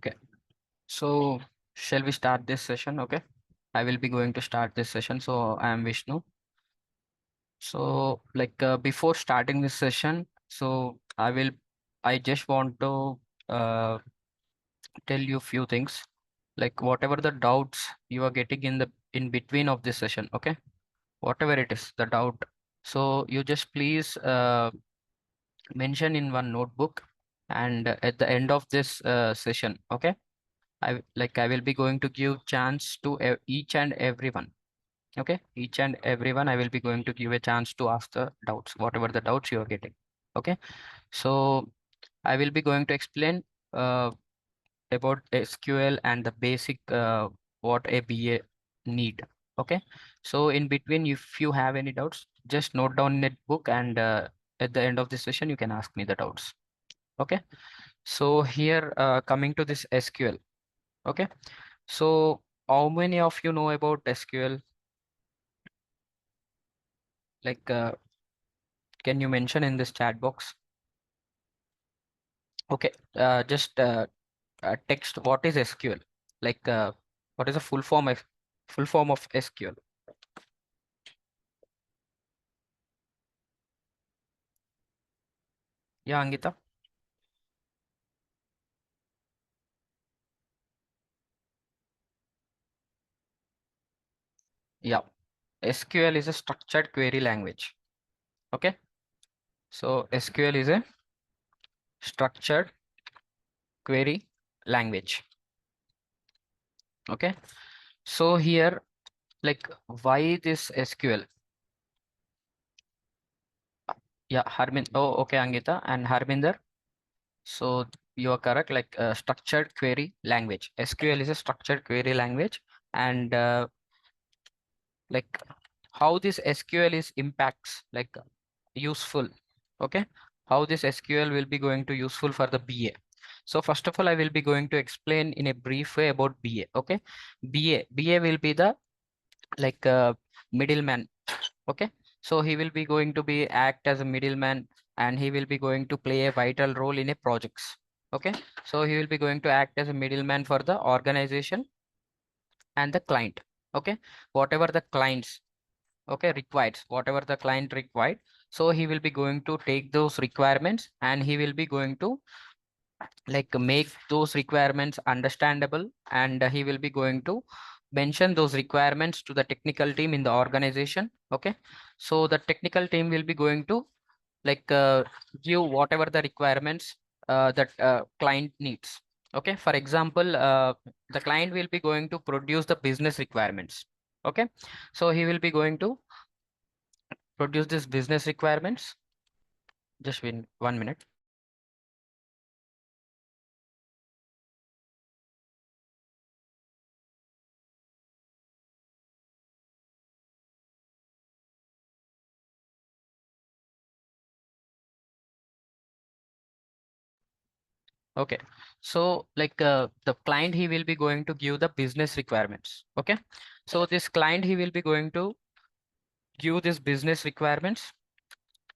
Okay, so shall we start this session? Okay, I will be going to start this session. So I am Vishnu. So before starting this session, I just want to uh, tell you few things. Like whatever the doubts you are getting in between of this session, okay, whatever it is, the doubt. So you just please mention in one notebook, and at the end of this session, okay, I will be going to give chance to each and everyone. Okay, each and everyone I will be going to give a chance to ask the doubts, whatever the doubts you are getting. Okay, so I will be going to explain uh, about SQL and the basic what a BA need. Okay, so in between, if you have any doubts, just note down in that book, and at the end of this session, you can ask me the doubts. Okay, so here coming to this SQL. Okay, so how many of you know about SQL? Like, can you mention in this chat box? Okay, just text what is SQL? Like, what is the full form of SQL? Yeah, Angita. Yeah, SQL is a structured query language. Okay, so SQL is a structured query language. Okay, so here, like, why this SQL? Yeah, Harmin. Oh, okay, Angita and Harminder. So you are correct. Like, structured query language. SQL is a structured query language, and like how this SQL is impacts, like, useful. Okay, how this SQL will be going to useful for the BA. So first of all, I will be going to explain in a brief way about BA. Okay, BA will be the, like, middleman. Okay, so he will be going to be act as a middleman, and he will be going to play a vital role in a projects. Okay, so he will be going to act as a middleman for the organization and the client. Okay, whatever the clients, okay, requires, whatever the client required, so he will be going to take those requirements, and he will be going to, like, make those requirements understandable, and he will be going to mention those requirements to the technical team in the organization. Okay, so the technical team will be going to, like, give whatever the requirements that client needs. Okay, for example, the client will be going to produce the business requirements. Okay, so he will be going to produce this business requirements. Just win 1 minute. Okay, so like, the client, he will be going to give the business requirements. Okay, so this client, he will be going to give this business requirements.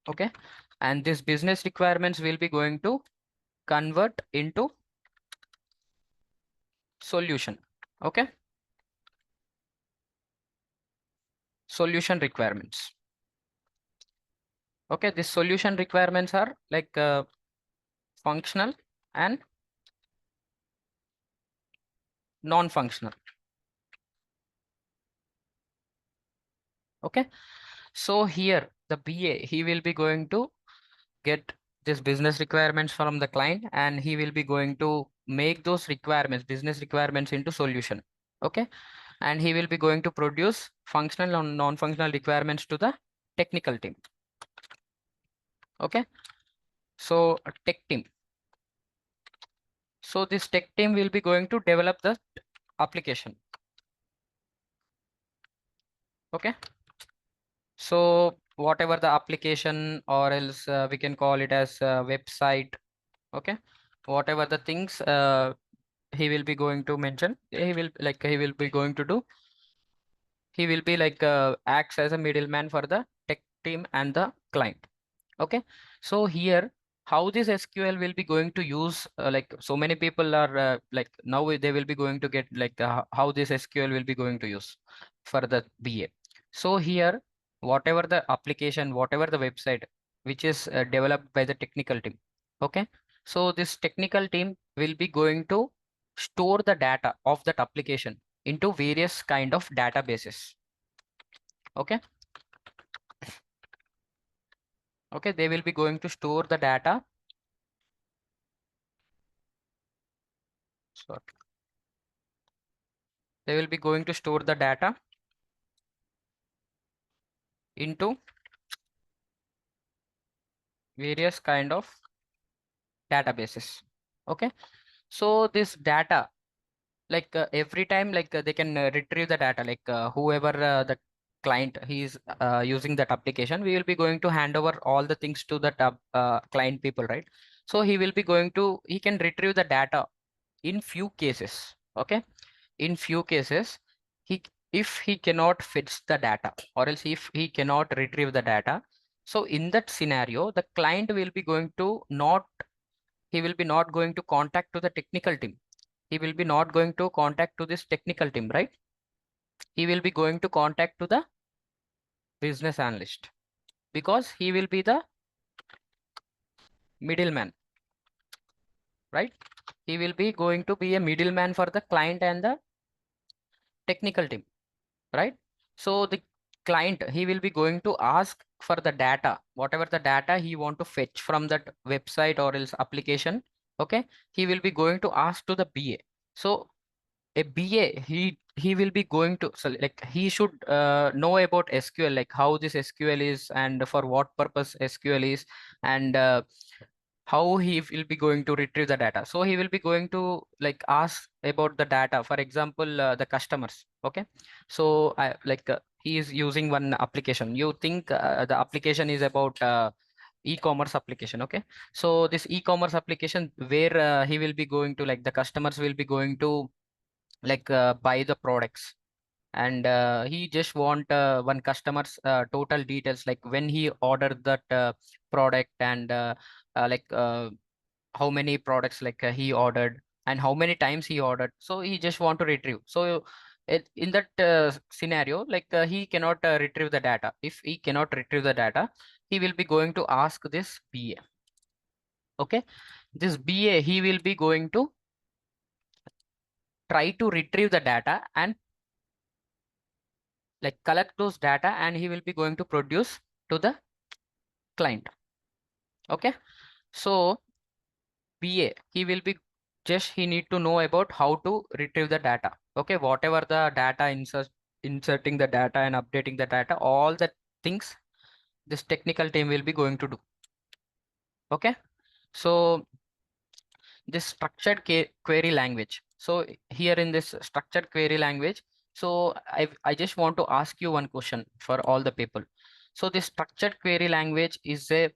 Okay, and this business requirements will be going to convert into solution. Okay, solution requirements. Okay, this solution requirements are like, functional and non-functional. Okay, so here the BA, he will be going to get this business requirements from the client, and he will be going to make those requirements, business requirements, into solution. Okay, and he will be going to produce functional and non-functional requirements to the technical team. Okay, so a tech team. So this tech team will be going to develop the application. Okay, so whatever the application, or else we can call it as a website. Okay, whatever the things he will be going to mention, he will be going to do, he will be like, acts as a middleman for the tech team and the client. Okay, so here how this SQL will be going to use, like so many people are like now they will be going to get like how this SQL will be going to use for the BA. So here, whatever the application, whatever the website which is developed by the technical team, okay, so this technical team will be going to store the data of that application into various kind of databases. Okay, okay, they will be going to store the data. So they will be going to store the data into various kind of databases. Okay, so this data, like every time, like they can retrieve the data, like whoever the client he is using that application, we will be going to hand over all the things to the client people, right? So he will be going to, he can retrieve the data in few cases. Okay, in few cases, he, if he cannot fetch the data, or else if he cannot retrieve the data, so in that scenario the client will be going to not, he will be not going to contact to the technical team, he will be not going to contact to this technical team, right? He will be going to contact to the business analyst, because he will be the middleman, right? He will be going to be a middleman for the client and the technical team, right? So the client, he will be going to ask for the data, whatever the data he want to fetch from that website or else application. Okay, he will be going to ask to the BA. So a BA, he will be going to, so like he should know about SQL, like how this SQL is and for what purpose SQL is, and how he will be going to retrieve the data. So he will be going to like ask about the data, for example the customers. Okay, so I like he is using one application, you think the application is about e-commerce application. Okay, so this e-commerce application where he will be going to, like the customers will be going to like buy the products, and he just want one customer's total details, like when he ordered that product, and like how many products like he ordered and how many times he ordered, so he just want to retrieve. So in that scenario, like he cannot retrieve the data. If he cannot retrieve the data, he will be going to ask this BA. Okay, this BA, he will be going to try to retrieve the data and like collect those data, and he will be going to produce to the client. Okay, so BA, he will be just, he need to know about how to retrieve the data. Okay, whatever the data inserting the data and updating the data, all the things this technical team will be going to do. Okay, so this structured query language. So here in this structured query language, so I just want to ask you one question for all the people. So this structured query language is a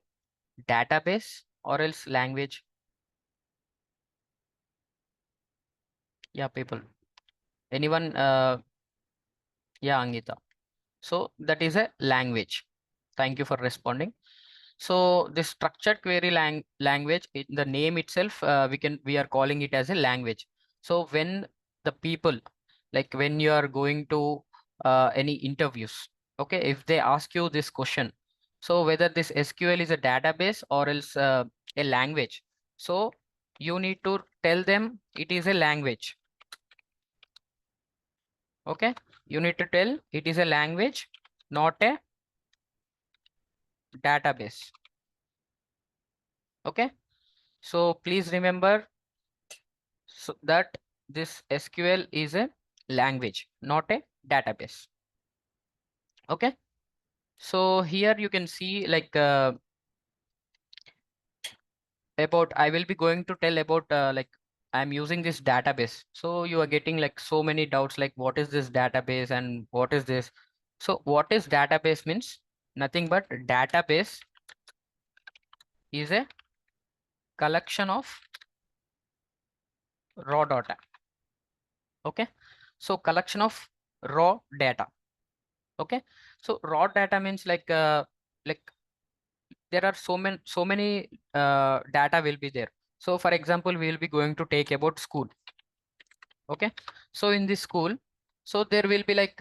database or else language? Yeah, people. Anyone? Yeah, Angita. So that is a language. Thank you for responding. So this structured query language, in the name itself, we are calling it as a language. So when the people, like when you are going to any interviews, okay, if they ask you this question, so whether this SQL is a database or else a language, so you need to tell them it is a language. Okay, you need to tell it is a language, not a database. Okay, so please remember, so that this SQL is a language, not a database. Okay, so here you can see like about, I will be going to tell about like I'm using this database. So you are getting like so many doubts, like what is this database and what is this? So what is database means? Nothing but database is a collection of raw data. Okay, so collection of raw data. Okay, so raw data means like there are so many data will be there. So for example, we will be going to take about school. Okay, so in this school, so there will be like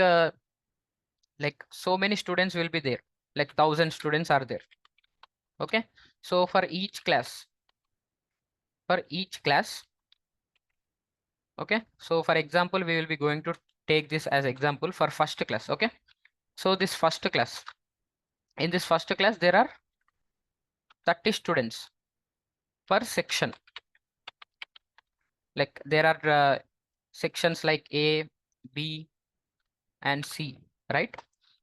so many students will be there, like 1,000 students are there. Okay, so for each class, okay, so for example, we will be going to take this as example for first class. Okay, so this first class, in this first class there are 30 students per section. Like there are sections like A, B and C, right?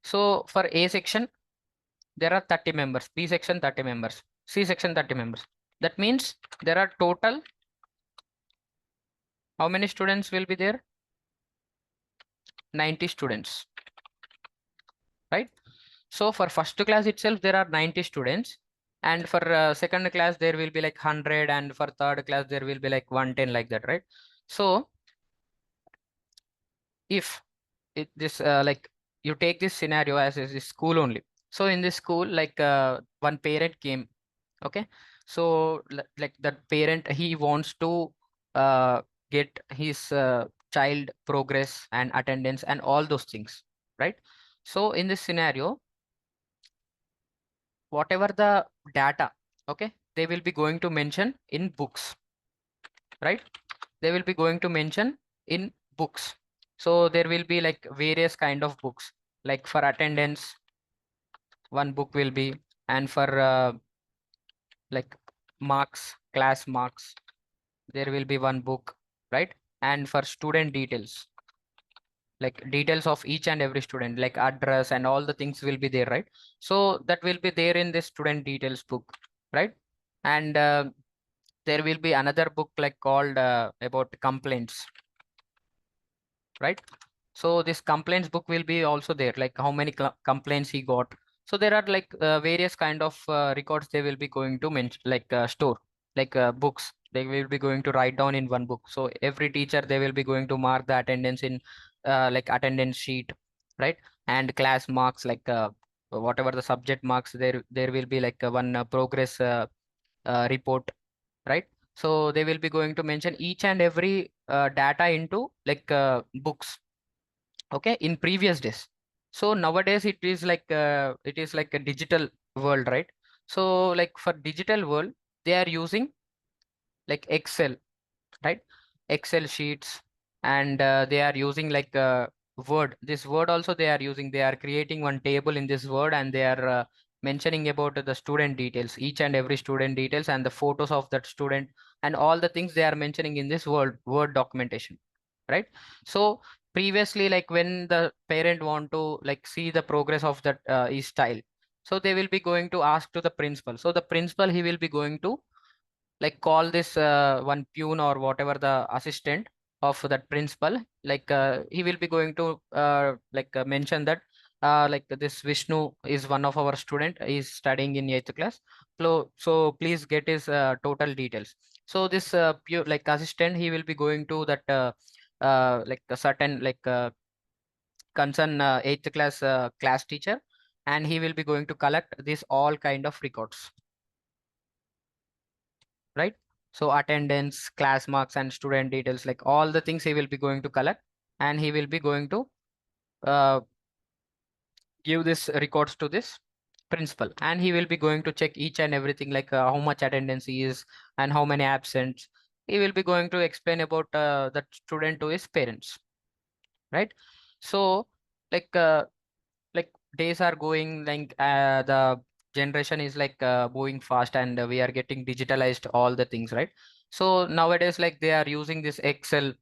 So for A section there are 30 members, B section 30 members, C section 30 members. That means there are total, how many students will be there? 90 students, right? So for first class itself there are 90 students, and for second class there will be like 100, and for third class there will be like 110, like that, right? So if this like you take this scenario as a school only. So in this school, like one parent came. Okay, so like that parent, he wants to get his child progress and attendance and all those things, right? So in this scenario, whatever the data, okay, they will be going to mention in books, right? They will be going to mention in books. So there will be like various kind of books, like for attendance one book will be, and for like marks, class marks, there will be one book, right? And for student details, like details of each and every student, like address and all the things will be there, right? So that will be there in the student details book, right? And there will be another book like called about complaints, right? So this complaints book will be also there, like how many complaints he got. So there are like various kind of records they will be going to mention, like store, like books they will be going to write down in one book. So every teacher they will be going to mark the attendance in like attendance sheet, right? And class marks, like whatever the subject marks, there will be like one progress report, right? So they will be going to mention each and every data into like books, okay, in previous days. So nowadays it is like a digital world, right? So like for digital world, they are using like Excel, right? Excel sheets, and they are using like Word. This Word also they are using. They are creating one table in this Word, and they are mentioning about the student details, each and every student details, and the photos of that student, and all the things they are mentioning in this Word documentation, right? So previously, like when the parent want to like see the progress of that his child, so they will be going to ask to the principal. So the principal, he will be going to like call this one peon or whatever the assistant of that principal, like he will be going to mention that like this Vishnu is one of our student, is studying in 8th class. So please get his total details. So this like assistant, he will be going to that like a certain like concern 8th class class teacher, and he will be going to collect this all kind of records, right? So attendance, class marks, and student details, like all the things he will be going to collect, and he will be going to uh, give this records to this principal, and he will be going to check each and everything, like how much attendance he is and how many absents. He will be going to explain about that student to his parents, right? So like like days are going, like the generation is like moving fast, and we are getting digitalized all the things, right? So nowadays like they are using this Excel,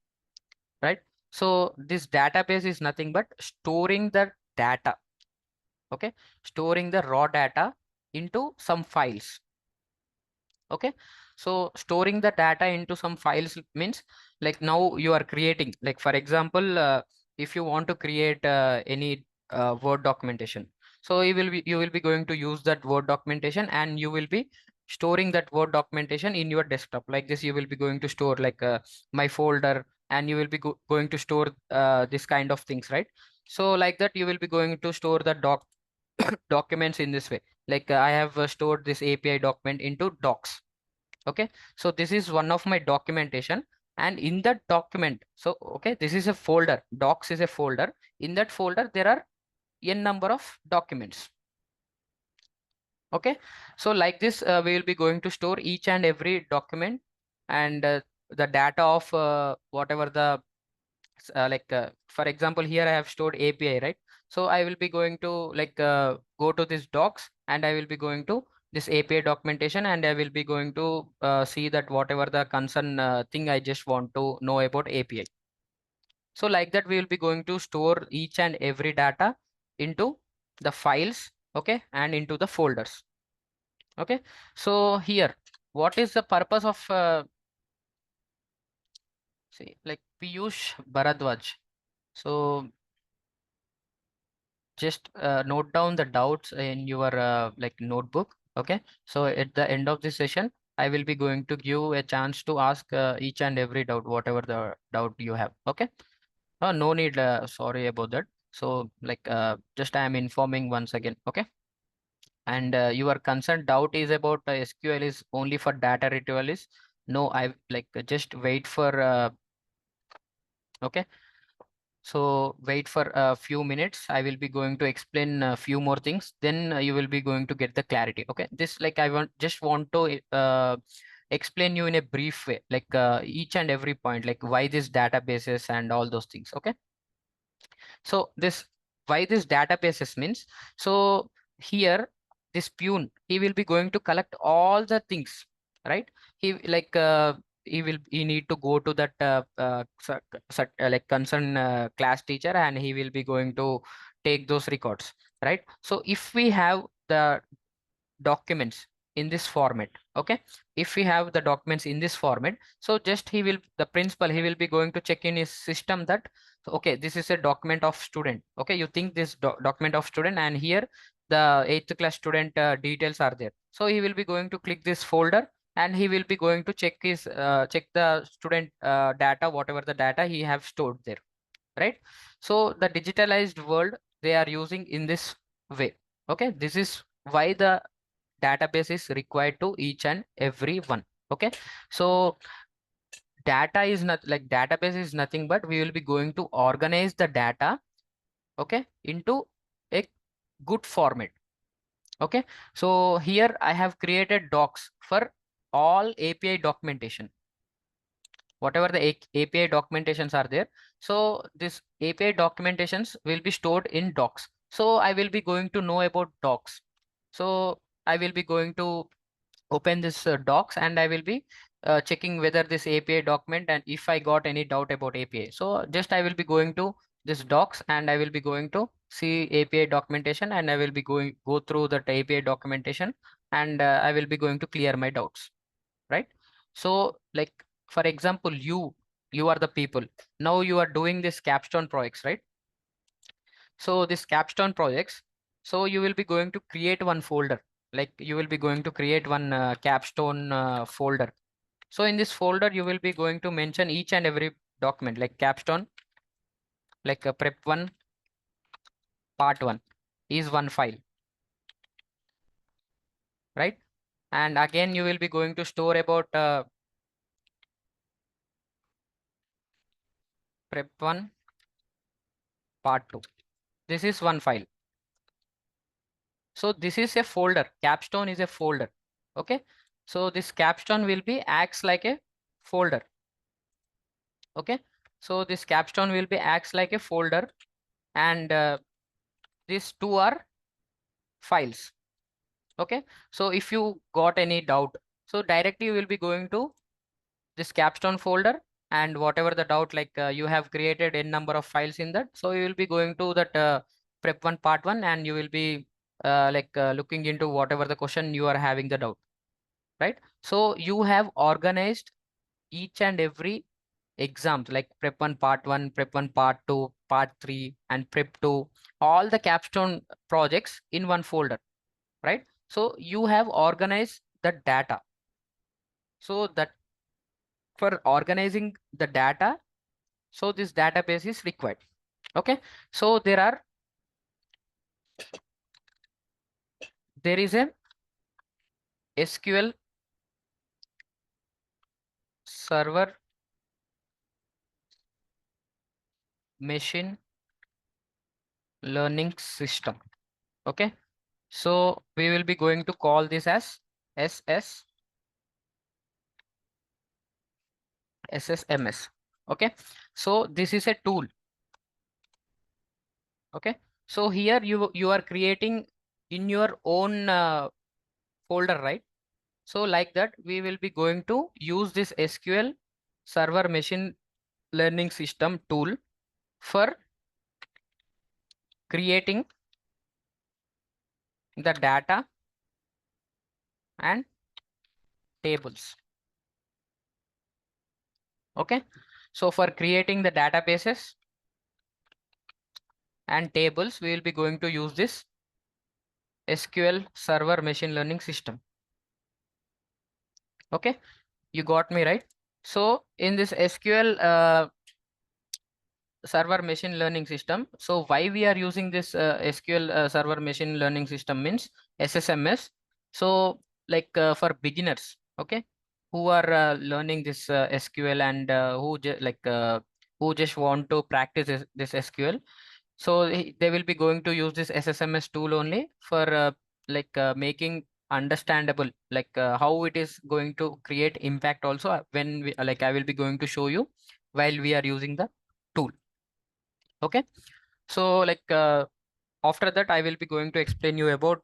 right? So this database is nothing but storing the data, okay, storing the raw data into some files. Okay, so storing the data into some files means, like now you are creating, like for example, if you want to create any Word documentation, so you will be going to use that Word documentation, and you will be storing that Word documentation in your desktop. Like this, you will be going to store like my folder, and you will be going to store this kind of things, right? So like that, you will be going to store the documents in this way. Like I have stored this API document into docs. Okay, so this is one of my documentation, and in that document, so okay, this is a folder, docs is a folder. In that folder there are n number of documents. Okay, so like this we will be going to store each and every document, and the data of whatever the for example, here I have stored API, right? So I will be going to go to this docs, and I will be going to this API documentation, and I will be going to see that whatever the concern thing I just want to know about API. So like that, we will be going to store each and every data into the files, okay, and into the folders. Okay, so here, what is the purpose of see, like Piyush Bharadwaj? So just note down the doubts in your notebook. Okay, so at the end of this session, I will be going to give a chance to ask each and every doubt, whatever the doubt you have. Okay, no need, sorry about that. So just I am informing once again. Okay, and your concerned doubt is about SQL is only for data retrieval is no, I just wait for okay. So wait for a few minutes. I will be going to explain a few more things. Then you will be going to get the clarity. Okay. This I want to explain you in a brief way, each and every point, like why this databases and all those things. Okay. So this why this databases means, so here this Pune, he will be going to collect all the things, right? He he need to go to that concern class teacher, and he will be going to take those records, right? So if we have the documents in this format, okay, if we have the documents in this format, so just the principal, he will be going to check in his system that okay, this is a document of student. Okay, you think this document of student, and here the 8th class student details are there. So he will be going to click this folder, and he will be going to check the student data, whatever the data he have stored there, right? So the digitalized world, they are using in this way. Okay, this is why the database is required to each and every one. Okay, so data is not like database is nothing but we will be going to organize the data, okay, into a good format. Okay, so here I have created docs for all API documentation, whatever the API documentations are there. So this API documentations will be stored in docs. So I will be going to know about docs. So I will be going to open this docs, and I will be checking whether this API document, and if I got any doubt about API. So just I will be going to this docs, and I will be going to see API documentation, and I will be go through that API documentation, and I will be going to clear my doubts, right? So for example, you are the people. Now you are doing this capstone projects, right? So this capstone projects, so you will be going to create one folder, like you will be going to create one capstone folder. So in this folder, you will be going to mention each and every document, like capstone, prep 1 part 1 is one file, right? And again, you will be going to store about prep 1 part 2. This is one file. So this is a folder. Capstone is a folder. Okay. So this capstone will be acts like a folder. Okay. So this capstone will be acts like a folder, and these two are files. Okay. So if you got any doubt, so directly you will be going to this capstone folder, and whatever the doubt, you have created a number of files in that. So you will be going to that prep 1 part 1, and you will be looking into whatever the question you are having the doubt, right? So you have organized each and every exams, like prep 1 part 1, prep 1 part 2, part 3, and prep 2, all the capstone projects in one folder, right? So you have organized the data. So that for organizing the data, so this database is required. Okay, so there are there is a SQL server machine learning system. Okay, so we will be going to call this as SS SSMS. Okay, so this is a tool. Okay, so here you are creating in your own folder, right? So like that, we will be going to use this SQL server machine learning system tool for creating the data and tables. Okay, so for creating the databases and tables, we will be going to use this SQL server machine learning system. Okay, you got me right? So in this SQL server machine learning system, so why we are using this SQL server machine learning system means SSMS. So like for beginners, okay, who are learning this SQL and who just want to practice this SQL. So they will be going to use this SSMS tool only for making understandable how it is going to create impact also when we I will be going to show you while we are using the tool. Okay, so after that I will be going to explain you about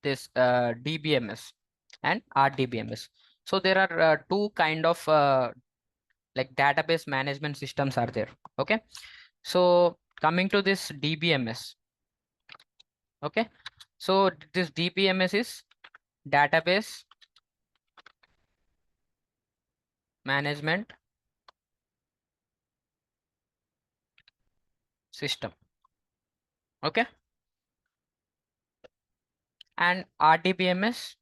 this DBMS and RDBMS. So there are two kind of database management systems are there. Okay, so coming to this DBMS. Okay, so this DBMS is database management system. Okay, and RDBMS,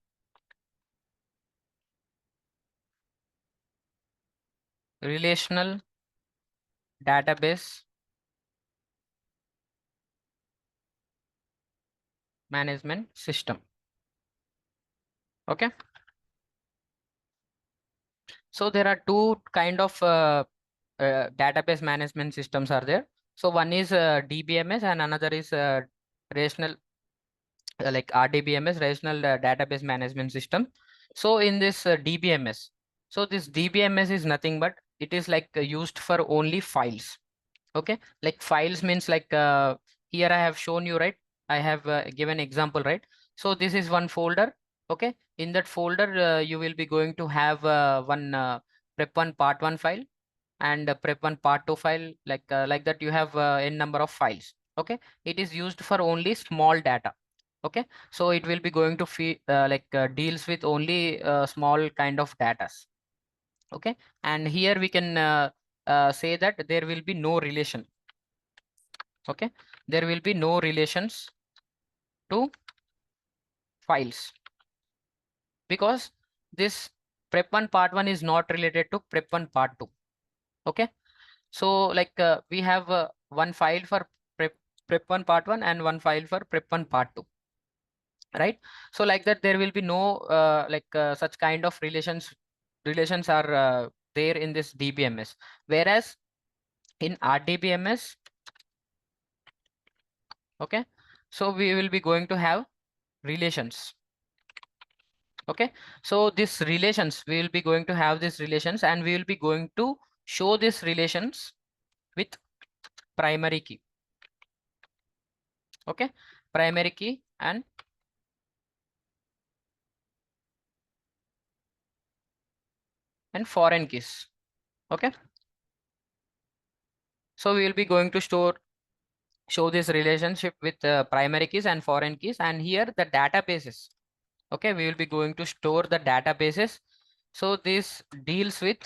relational database management system. Okay, so there are two kind of database management systems are there. So one is DBMS and another is relational RDBMS, relational database management system. So in this DBMS, so this DBMS is nothing but it is used for only files. Okay, like files means here I have shown you, right? I have given example, right? So this is one folder. Okay, in that folder you will be going to have one prep1 part1 file and prep1 part2 file, like that you have n number of files. Okay, it is used for only small data. Okay, so it will be going to feed deals with only small kind of data. Okay, and here we can say that there will be no relation. Okay, there will be no relations to files because this prep1 part1 is not related to prep1 part2. Okay, so we have one file for prep1 part1 and one file for prep1 part2, right? So like that there will be no such kind of relations are there in this DBMS, whereas in RDBMS, okay, so we will be going to have relations. Okay, so this relations, we will be going to have these relations and we will be going to show these relations with primary key. Okay, primary key and foreign keys. Okay, so we will be going to show this relationship with primary keys and foreign keys, and here the databases. Okay, we will be going to store the databases. So this deals with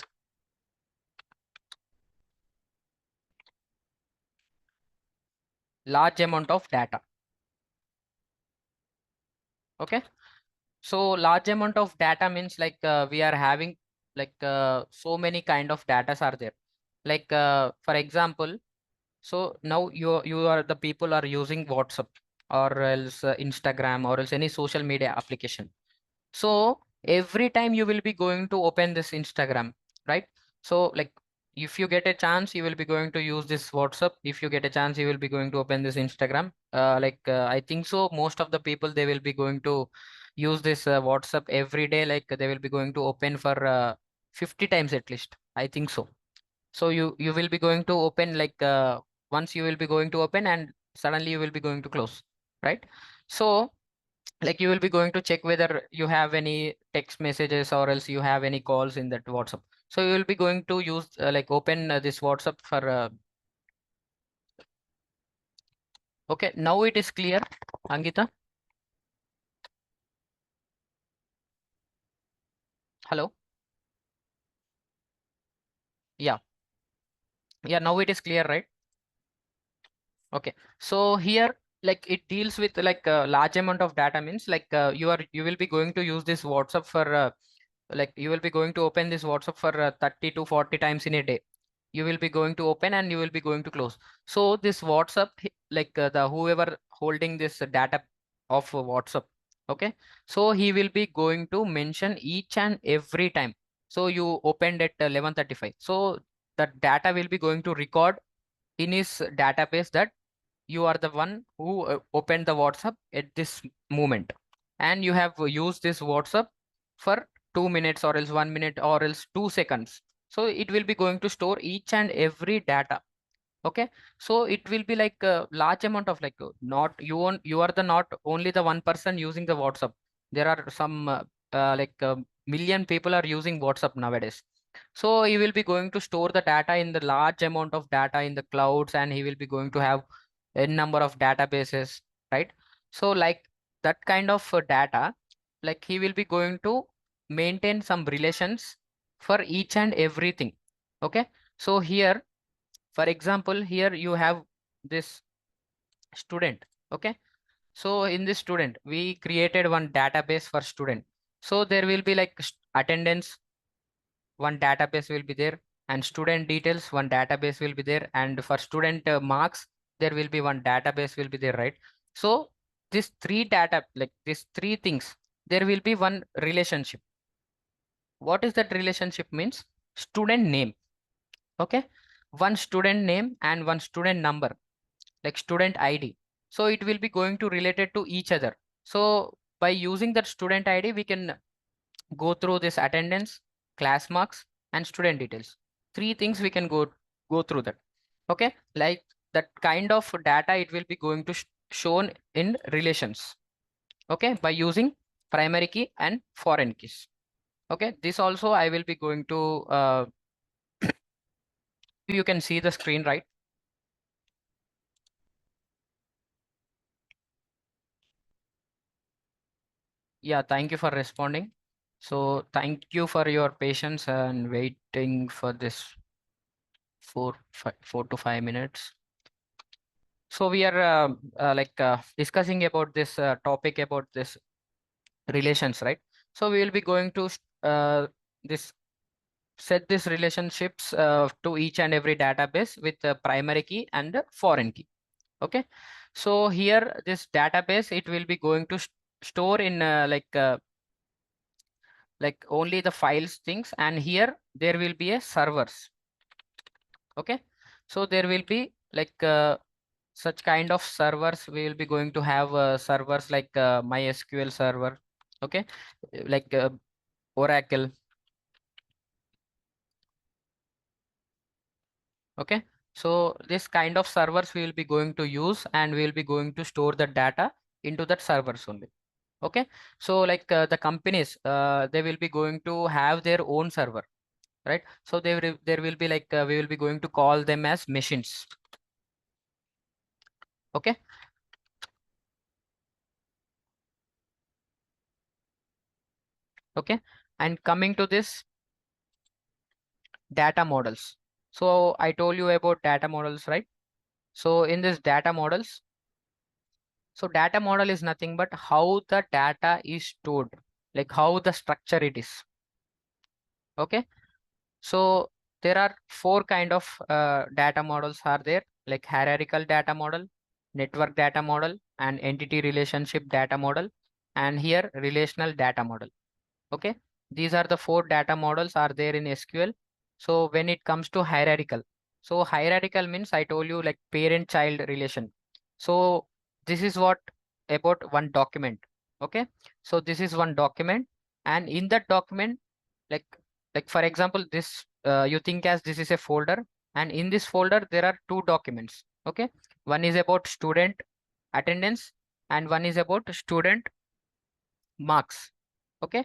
large amount of data. Okay, so large amount of data means we are having so many kind of data are there. For example, so now you are the people are using WhatsApp. or else Instagram, or else any social media application. So every time you will be going to open this Instagram, right? So like if you get a chance, you will be going to use this WhatsApp. If you get a chance, you will be going to open this Instagram. I think so. Most of the people, they will be going to use this WhatsApp every day. Like they will be going to open for 50 times at least. I think so. So you will be going to open like once you will be going to open and suddenly you will be going to close, right? So like you will be going to check whether you have any text messages or else you have any calls in that WhatsApp. So you will be going to use like open this WhatsApp for okay, now it is clear, Angita. Hello. Yeah, yeah, now it is clear, right? Okay, so here like it deals with like a large amount of data, means like you will be going to use this WhatsApp for like you will be going to open this WhatsApp for 30 to 40 times in a day. You will be going to open and you will be going to close. So this WhatsApp, like the whoever holding this data of WhatsApp, okay, so he will be going to mention each and every time. So you opened at 11:35, so the data will be going to record in his database that you are the one who opened the WhatsApp at this moment, and you have used this WhatsApp for 2 minutes or else 1 minute or else 2 seconds. So it will be going to store each and every data. Okay, so it will be like a large amount of like not you on you are the not only the one person using the WhatsApp. There are some million people are using WhatsApp nowadays. So he will be going to store the data in the large amount of data in the clouds, and he will be going to have a number of databases, right? So like that kind of data, like he will be going to maintain some relations for each and everything. Okay, so here for example, here you have this student. Okay, so in this student, we created one database for student. So there will be like attendance, one database will be there, and student details, one database will be there, and for student marks, there will be one database will be there, right? So these three data, like these three things, there will be one relationship. What is that relationship means? Student name. Okay, one student name and one student number, like student ID. So it will be going to related to each other. So by using that student ID, we can go through this attendance, class marks, and student details. Three things we can go through that. Okay, like that kind of data, it will be going to shown in relations. Okay, by using primary key and foreign keys. Okay, this also I will be going to you can see the screen, right? Yeah, thank you for responding. So thank you for your patience and waiting for this 4 to 5 minutes. So we are discussing about this topic about this relations, right? So we will be going to this set these relationships to each and every database with the primary key and the foreign key. Okay, so here this database, it will be going to store in like only the files things, and here there will be a servers. Okay, so there will be like such kind of servers. We will be going to have servers like MySQL server. Okay, like Oracle. Okay, so this kind of servers we will be going to use, and we will be going to store the data into that servers only. Okay, so like the companies, they will be going to have their own server, right? So there will be like we will be going to call them as machines. Okay, okay, and coming to this data models. So I told you about data models, right? So in this data models, so data model is nothing but how the data is stored, like how the structure it is. Okay, so there are four kind of data models are there, like hierarchical data model, network data model, and entity relationship data model, and here relational data model. Okay, these are the four data models are there in SQL. So when it comes to hierarchical, so hierarchical means I told you like parent child relation. So this is what about one document. Okay, so this is one document, and in that document, like for example, this you think as this is a folder, and in this folder there are two documents. Okay, one is about student attendance and one is about student marks. Okay,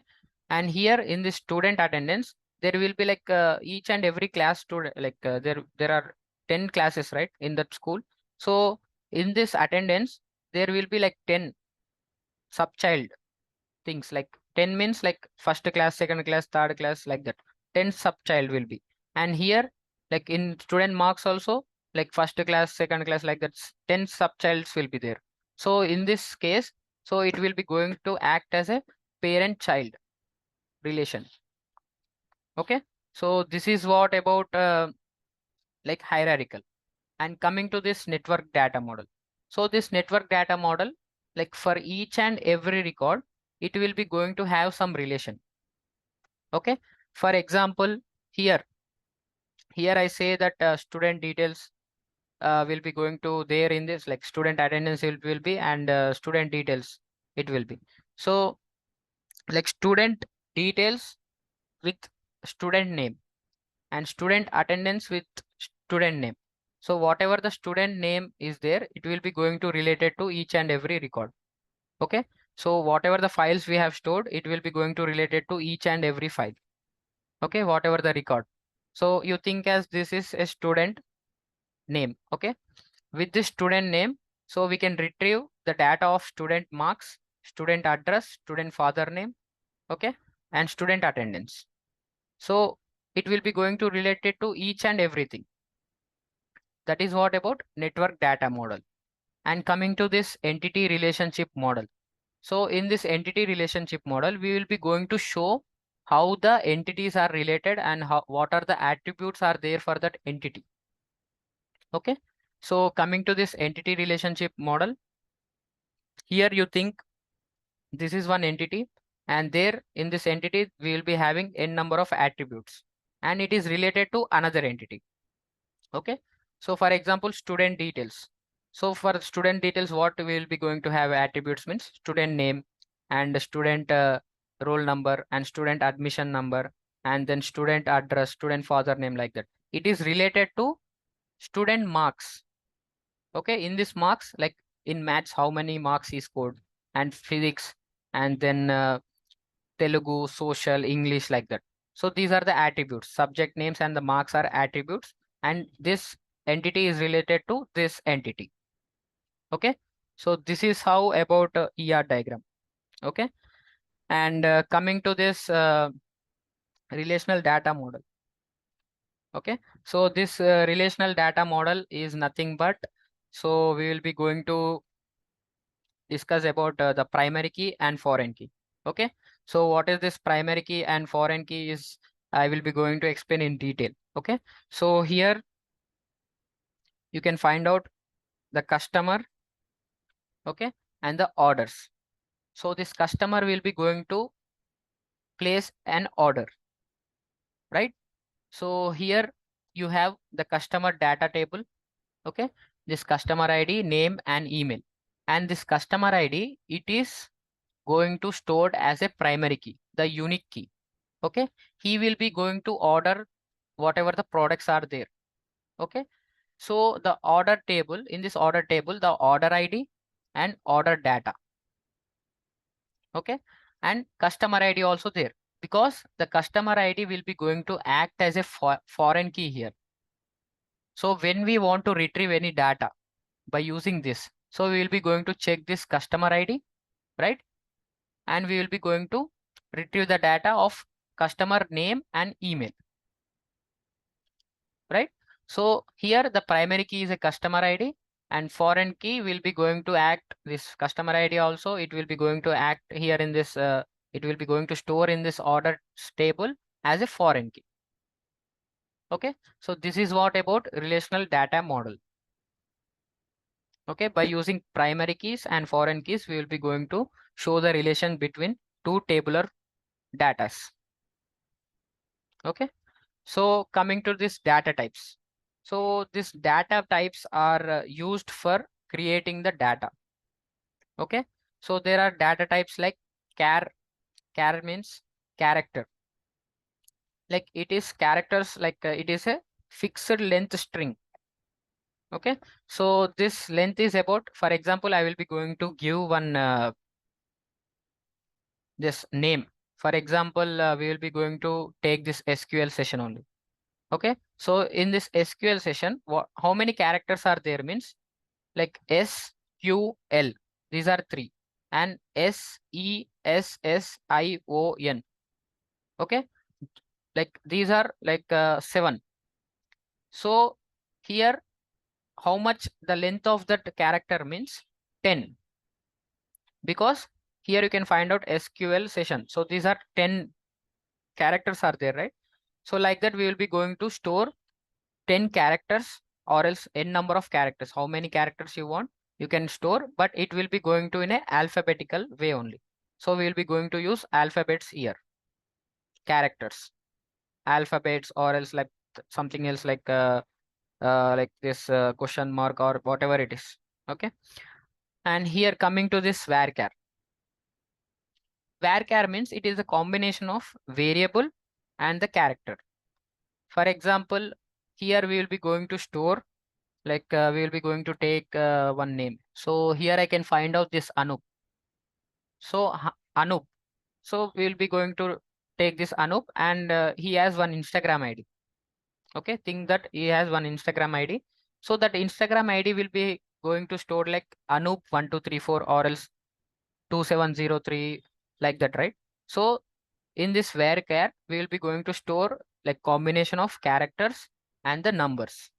and here in the student attendance there will be like each and every class student, like there are 10 classes, right, in that school. So in this attendance there will be like 10 subchild things, like 10 means like first class, second class, third class, like that 10 subchild will be. And here like in student marks also, like first class, second class, like that 10 subchilds will be there. So in this case, so it will be going to act as a parent child relation. Okay, so this is what about like hierarchical. And coming to this network data model, so this network data model, like for each and every record it will be going to have some relation. Okay, for example, here I say that student details will be going to there in this, like student attendance will be, and student details it will be. So like student details with student name and student attendance with student name. So whatever the student name is there, it will be going to related to each and every record. Okay, so whatever the files we have stored, it will be going to related to each and every file. Okay, whatever the record. So you think as this is a student name. Okay, with this student name, so we can retrieve the data of student marks, student address, student father name. Okay, and student attendance. So it will be going to related to each and everything. That is what about network data model. And coming to this entity relationship model. So in this entity relationship model, we will be going to show how the entities are related and how, what are the attributes are there for that entity. Okay, so coming to this entity relationship model, here you think this is one entity, and there in this entity we will be having n number of attributes, and it is related to another entity. Okay, so for example, student details. So for student details, what we will be going to have attributes means student name and student roll number and student admission number, and then student address, student father name, like that. It is related to student marks. Okay, in this marks, like in maths, how many marks he scored, and physics, and then Telugu, social, English, like that. So these are the attributes, subject names and the marks are attributes, and this entity is related to this entity. Okay, so this is how about ER diagram. Okay, and coming to this relational data model. Okay, so this relational data model is nothing but, so we will be going to discuss about the primary key and foreign key. Okay, so what is this primary key and foreign key is I will be going to explain in detail. Okay, so here you can find out the customer, okay, and the orders. So this customer will be going to place an order, right? So here you have the customer data table. Okay, this customer ID, name and email, and this customer ID, it is going to stored as a primary key, the unique key. Okay, he will be going to order whatever the products are there. Okay, so the order table, in this order table, the order ID and order data. Okay, and customer ID also there, because the customer ID will be going to act as a foreign key here. So when we want to retrieve any data by using this, so we will be going to check this customer ID, right? And we will be going to retrieve the data of customer name and email, right? So here the primary key is a customer ID, and foreign key will be going to act this customer ID also. It will be going to act here in this, it will be going to store in this order table as a foreign key. Okay, so this is what about relational data model. Okay, by using primary keys and foreign keys, we will be going to show the relation between two tabular datas. Okay, so coming to this data types. So these data types are used for creating the data. Okay, so there are data types like char means character. Like it is characters, like it is a fixed length string. Okay, so this length is about, for example, I will be going to give one this name. For example, we will be going to take this SQL session only. Okay, so in this SQL session, how many characters are there means like SQL. These are three, and SESSION. Okay, like these are like seven. So here, how much the length of that character means 10, because here you can find out SQL session. So these are 10 characters are there, right? So like that, we will be going to store 10 characters or else n number of characters. How many characters you want, you can store, but it will be going to in a alphabetical way only. So we will be going to use alphabets here, characters, alphabets, or else like something else like this question mark or whatever it is. Okay. And here coming to this varchar. Varchar means it is a combination of variable and the character. For example, here we will be going to store, like we will be going to take one name. So here I can find out this Anup. So Anup. So we will be going to take this Anup, and he has one Instagram ID. Okay, think that he has one Instagram ID. So that Instagram ID will be going to store like Anup1234 or else 2703, like that, right? So in this varchar, we will be going to store like combination of characters and the numbers.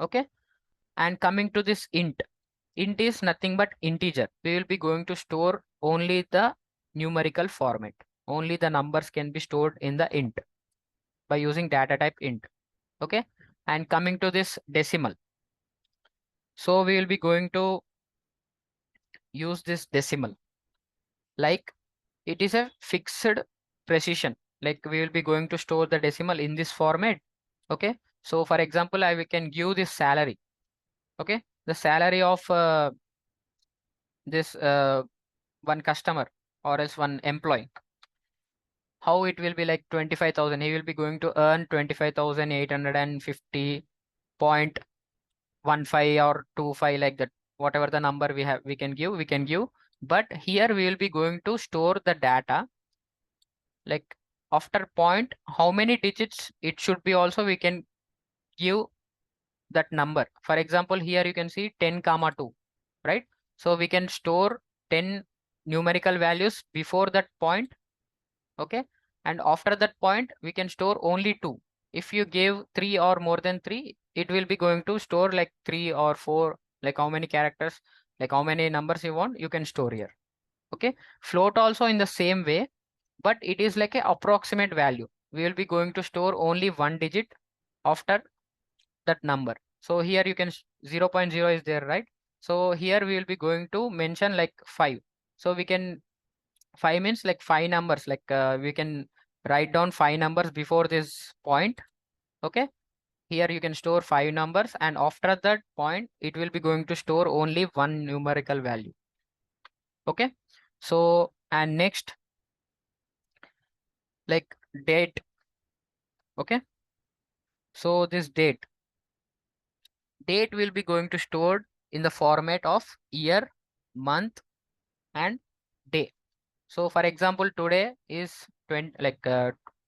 Okay, and coming to this int is nothing but integer. We will be going to store only the numerical format. Only the numbers can be stored in the int by using data type int. Okay, and coming to this decimal. So we will be going to use this decimal, like it is a fixed precision. Like we will be going to store the decimal in this format. Okay, so for example, we can give this salary. Okay, the salary of this one customer or else one employee, how it will be like 25,000. He will be going to earn 25,850.15 or 25, like that. Whatever the number we have, we can give. But here we will be going to store the data, like after point, how many digits it should be also we can give that number. For example, here you can see 10 comma 2, right? So we can store 10 numerical values before that point. Okay, and after that point we can store only 2. If you give 3 or more than 3, it will be going to store like 3 or 4, like how many characters, like how many numbers you want, you can store here. Okay, float also in the same way, but it is like a approximate value. We will be going to store only one digit after that number. So here you can 0 0.0 is there, right? So here we will be going to mention like 5. So we can, 5 means like 5 numbers, like we can write down 5 numbers before this point. Okay, here you can store 5 numbers, and after that point it will be going to store only one numerical value. Okay, so and next, like date. Okay, so this date will be going to stored in the format of year, month, and day. So for example, today is 20,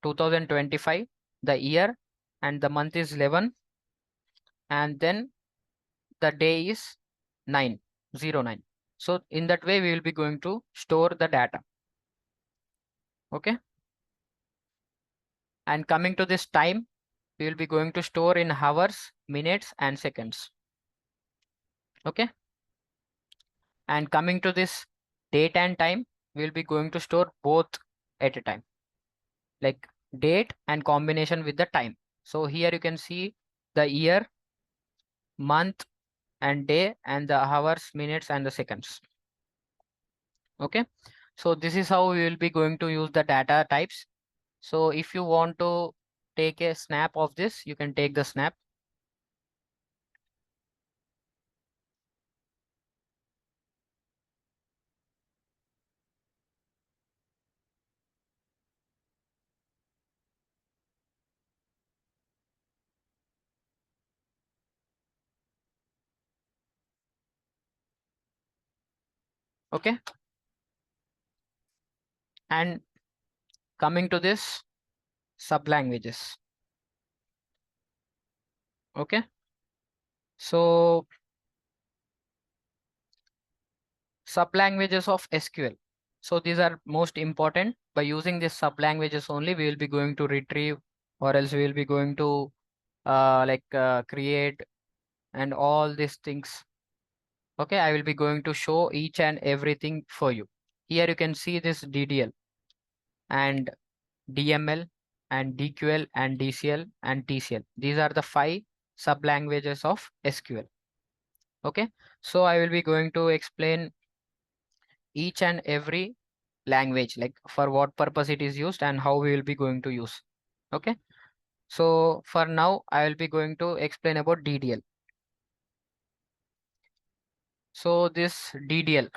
2025, the year, and the month is 11, and then the day is 909. So in that way, we will be going to store the data. Okay. And coming to this time, we will be going to store in hours, minutes, and seconds. Okay. And coming to this date and time, we will be going to store both at a time, like date and combination with the time. So here you can see the year, month, and day and the hours, minutes and the seconds. Okay. So this is how we will be going to use the data types. So if you want to take a snap of this, you can take the snap. Okay. And coming to this sub languages. Okay. So sub languages of SQL. So these are most important. By using these sub languages only, we will be going to retrieve, or else we will be going to create and all these things. Okay, I will be going to show each and everything for you. Here you can see this DDL and DML and DQL and DCL and TCL. These are the 5 sub languages of SQL. Okay, so I will be going to explain each and every language, like for what purpose it is used and how we will be going to use. Okay, so for now I will be going to explain about DDL. So this DDL,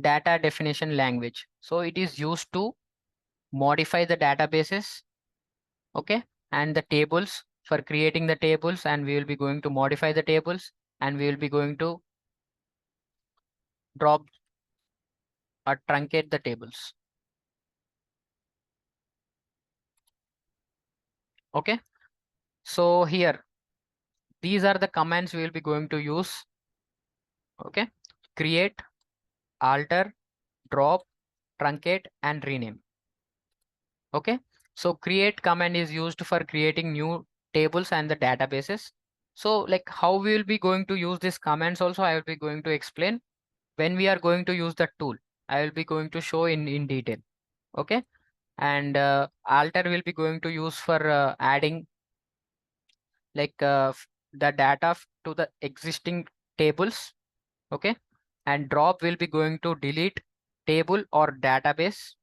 data definition language, so it is used to modify the databases. Okay, and the tables, for creating the tables, and we will be going to modify the tables, and we will be going to drop or truncate the tables. Okay, so here these are the commands we will be going to use. Okay, create, alter, drop, truncate and rename. Okay, so create command is used for creating new tables and the databases. So like how we will be going to use these commands also, I will be going to explain when we are going to use the tool. I will be going to show in detail. Okay, and alter will be going to use for adding the data to the existing tables. Okay, and drop will be going to delete table or database.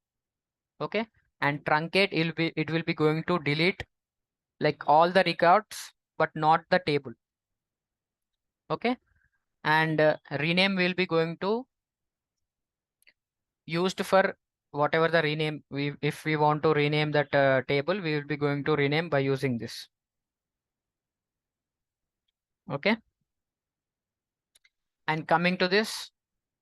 Okay, and truncate it will be going to delete like all the records but not the table. Okay, and rename will be going to used for whatever the rename, we if we want to rename that table, we will be going to rename by using this. Okay, and coming to this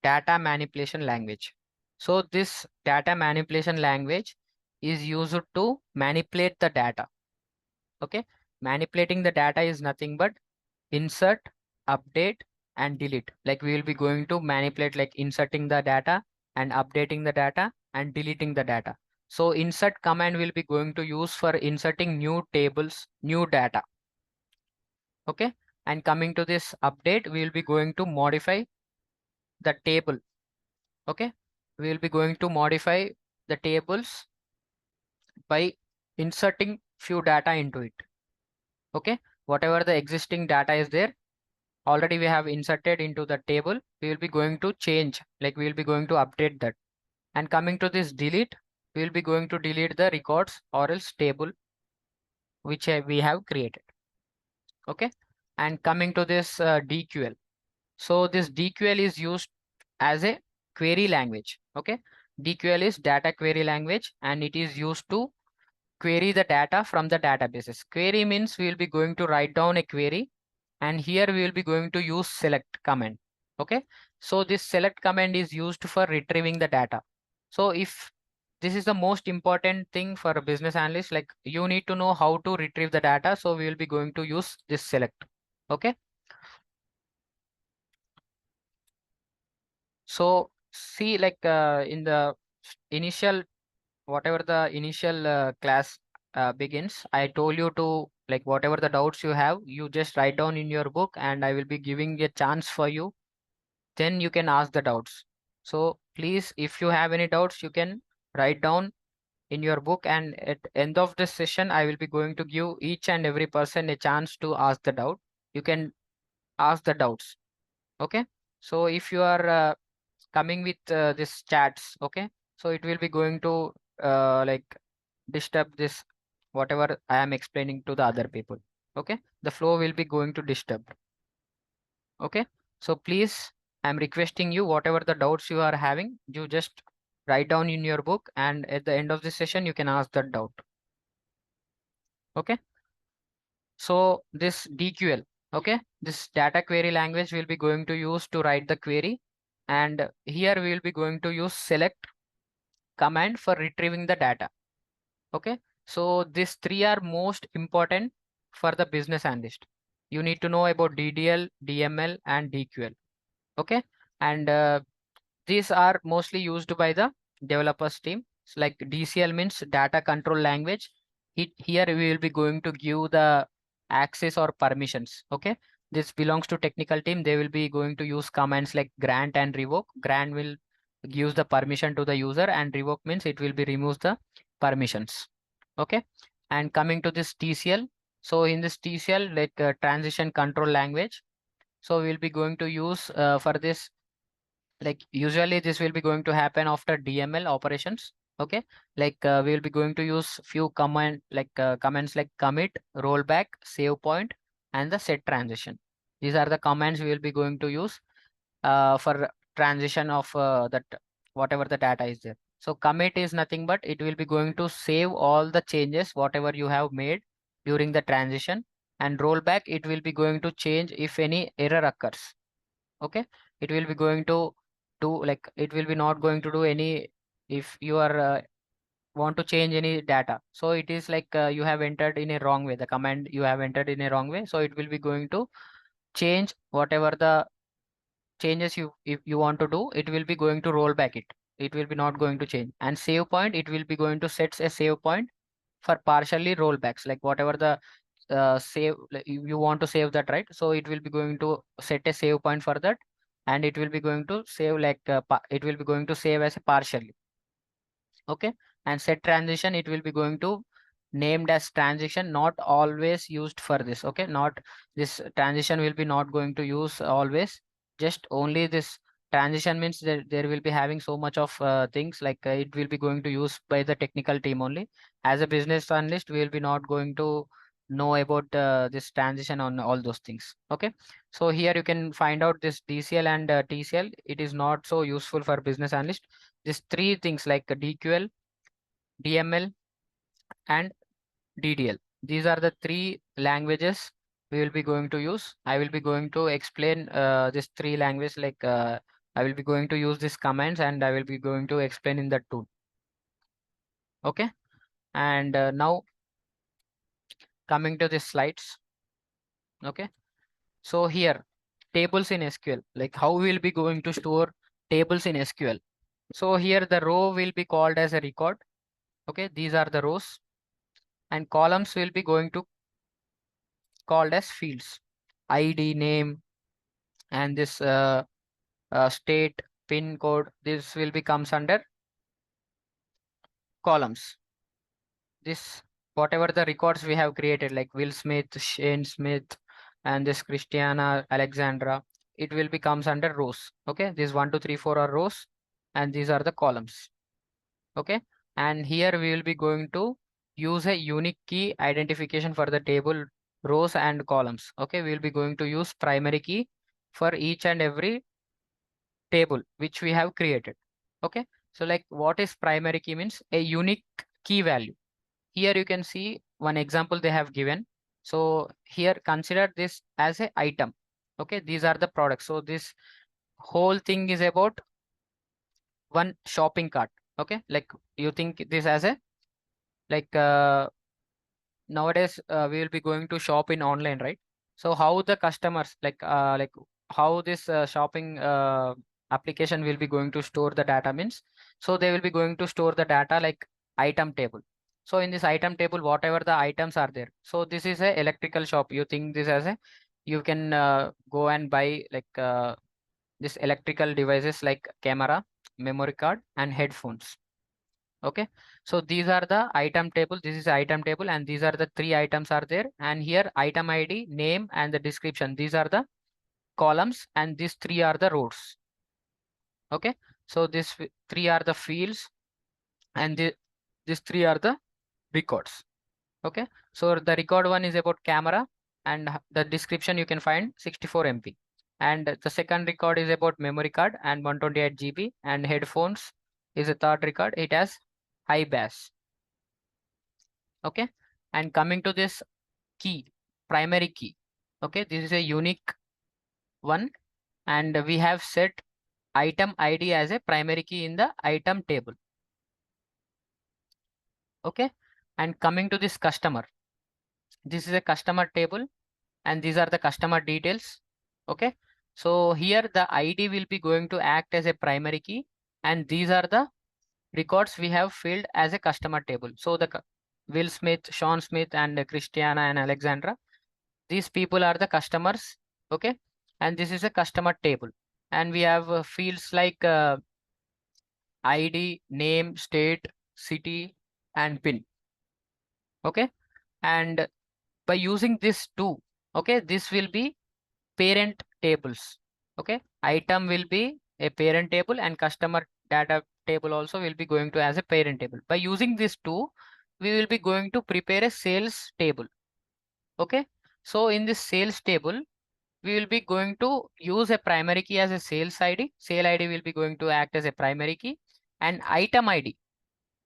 data manipulation language. So this data manipulation language is used to manipulate the data. Okay, manipulating the data is nothing but insert, update and delete. Like we will be going to manipulate like inserting the data and updating the data and deleting the data. So insert command will be going to use for inserting new tables, new data. Okay, and coming to this update, we will be going to modify the table. Okay, we will be going to modify the tables by inserting few data into it. Okay, whatever the existing data is there, already we have inserted into the table, we will be going to change, like we will be going to update that. And coming to this delete, we will be going to delete the records or else table which we have created. Okay, and coming to this DQL. So this DQL is used as a query language. Okay, DQL is data query language and it is used to query the data from the databases. Query means we will be going to write down a query, and here we will be going to use select command. Okay, so this select command is used for retrieving the data. So if this is the most important thing for a business analyst, like you need to know how to retrieve the data, so we will be going to use this select. Okay, so see, like in the initial, whatever the initial class begins, I told you to, like whatever the doubts you have, you just write down in your book and I will be giving a chance for you, then you can ask the doubts. So please, if you have any doubts, you can write down in your book, and at end of this session I will be going to give each and every person a chance to ask the doubt. You can ask the doubts. Okay, so if you are coming with this chats, okay, so it will be going to like disturb this whatever I am explaining to the other people. Okay, the flow will be going to disturb. Okay, so please, I'm requesting you, whatever the doubts you are having, you just write down in your book, and at the end of this session you can ask that doubt. Okay, so this DQL, okay, this data query language will be going to use to write the query, and here we will be going to use select command for retrieving the data. Okay, so these three are most important for the business analyst. You need to know about DDL, DML, and DQL. Okay, and these are mostly used by the developers team. So like DCL means data control language. Here we will be going to give the access or permissions. Okay, this belongs to technical team. They will be going to use commands like grant and revoke. Grant will gives the permission to the user, and revoke means it will be removes the permissions. Okay, and coming to this TCL. So in this TCL, like transition control language. So we'll be going to use for this, like usually this will be going to happen after DML operations. Okay, like we will be going to use few command like commands like commit, rollback, save point, and the set transition. These are the commands we will be going to use for transition of that whatever the data is there. So commit is nothing but it will be going to save all the changes whatever you have made during the transition, and rollback it will be going to change if any error occurs. Okay, it will be going to do like it will be not going to do any if you are want to change any data. So it is like you have entered in a wrong way, the command you have entered in a wrong way, so it will be going to change whatever the changes you if you want to do, it will be going to roll back it will be not going to change. And save point, it will be going to set a save point for partially rollbacks, like whatever the save like you want to save that, right? So it will be going to set a save point for that, and it will be going to save like it will be going to save as a partially. Okay, and set transition it will be going to named as transition, not always used for this. Okay, not this transition will be not going to use always, just only this transition means that there will be having so much of things like it will be going to use by the technical team only. As a business analyst we will be not going to know about this transition on all those things. Okay, so here you can find out this DCL and TCL, it is not so useful for business analyst. These three things like DQL, DML, and DDL. These are the three languages we will be going to use. I will be going to explain these three languages like I will be going to use these commands, and I will be going to explain in the tool. Okay, and now coming to the slides. Okay, so here tables in SQL, like how we will be going to store tables in SQL. So here the row will be called as a record. Okay, these are the rows, and columns will be going to called as fields. ID, name, and this state, pin code, this will be comes under columns. This whatever the records we have created like Will Smith, Shane Smith, and this Christiana Alexandra, it will be comes under rows. Okay, these 1 2 3 4 are rows, and these are the columns. Okay, and here we will be going to use a unique key identification for the table rows and columns. Okay, we will be going to use primary key for each and every table which we have created. Okay, so like what is primary key means a unique key value. Here you can see one example they have given. So here consider this as a item. Okay, these are the products. So this whole thing is about one shopping cart. Okay, like you think this as a like nowadays we will be going to shop in online, right? So how the customers like how this shopping application will be going to store the data means, so they will be going to store the data like item table. So in this item table whatever the items are there, so this is a electrical shop, you think this as a you can go and buy like this electrical devices like camera, memory card, and headphones. Okay, so these are the item table, this is item table, and these are the three items are there, and here item ID, name, and the description, these are the columns and these three are the rows. Okay, so these three are the fields and these three are the records. Okay, so the record one is about camera and the description you can find 64 MB. And the second record is about memory card and 128 GB, and headphones is a third record. It has high bass. Okay, and coming to this key, primary key. Okay, this is a unique one, and we have set item ID as a primary key in the item table. Okay, and coming to this customer, this is a customer table and these are the customer details. Okay, so here the ID will be going to act as a primary key and these are the records we have filled as a customer table. So the Will Smith, Sean Smith, and Christiana and Alexandra, these people are the customers. Okay, and this is a customer table and we have fields like ID, name, state, city, and pin. Okay, and by using this two, okay, this will be parent tables. Okay, item will be a parent table and customer data table also will be going to as a parent table. By using these two, we will be going to prepare a sales table. Okay, so in this sales table, we will be going to use a primary key as a sales ID. Sale ID will be going to act as a primary key, and item ID.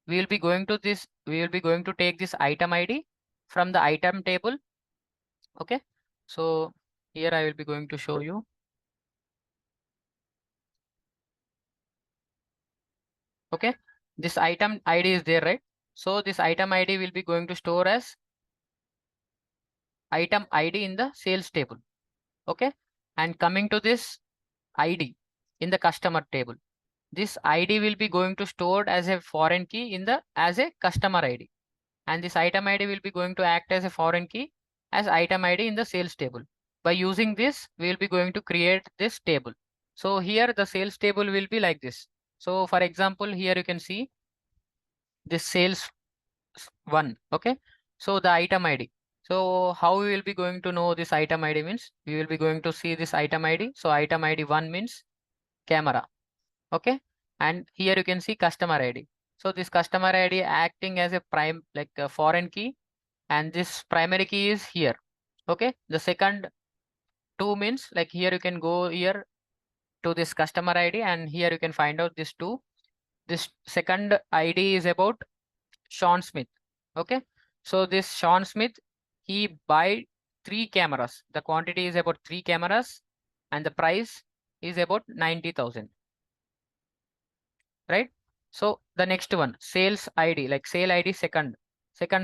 We will be going to take this item ID from the item table. Okay, so here I will be going to show you. Okay, this item ID is there, right? So this item ID will be going to store as item ID in the sales table. Okay, and coming to this ID in the customer table, this ID will be going to stored as a foreign key in the as a customer ID, and this item ID will be going to act as a foreign key as item ID in the sales table. By using this, we will be going to create this table. So here the sales table will be like this. So for example, here you can see this sales one. Okay, so the item ID. So how we will be going to know this item ID means we will be going to see this item ID. So item ID 1 means camera. Okay, and here you can see customer ID. So this customer ID acting as a prime like a foreign key and this primary key is here. Okay, the second two means like here you can go here to this customer ID and here you can find out this two. This second ID is about Sean Smith. Okay, so this Sean Smith, he buy three cameras. The quantity is about three cameras and the price is about 90,000. Right? So the next one, sales ID, like sale ID second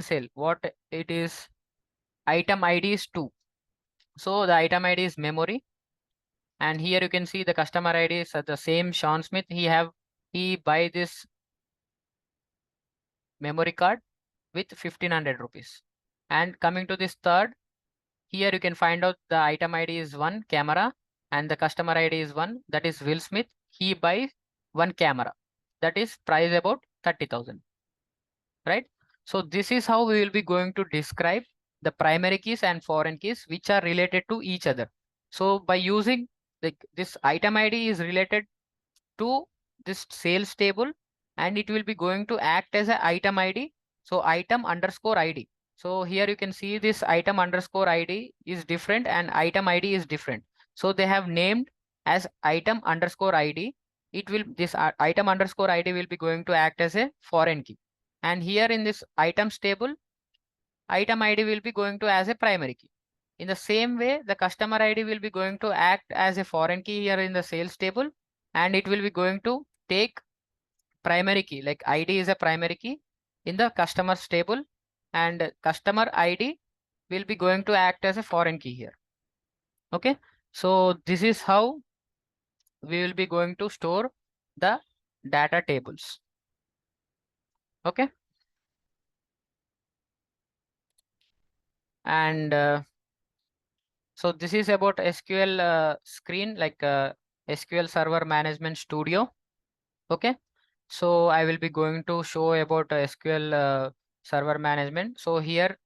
sale. What it is, item ID is 2. So the item ID is memory. And here you can see the customer ID is the same Sean Smith. He buy this memory card with 1500 rupees. And coming to this third, here you can find out the item ID is 1 camera and the customer ID is 1, that is Will Smith. He buys 1 camera, that is price about 30,000. Right? So this is how we will be going to describe the primary keys and foreign keys which are related to each other. So by using this item ID is related to this sales table and it will be going to act as an item ID. So item underscore ID. So here you can see this item underscore ID is different and item ID is different. So they have named as item underscore ID. This item underscore ID will be going to act as a foreign key. And here in this items table, item ID will be going to as a primary key. In the same way, the customer ID will be going to act as a foreign key here in the sales table and it will be going to take primary key, like ID is a primary key in the customers table and customer ID will be going to act as a foreign key here. Okay, so this is how we will be going to store the data tables. Okay, and so this is about SQL screen, like SQL Server Management Studio. Okay, so I will be going to show about SQL Server Management. So here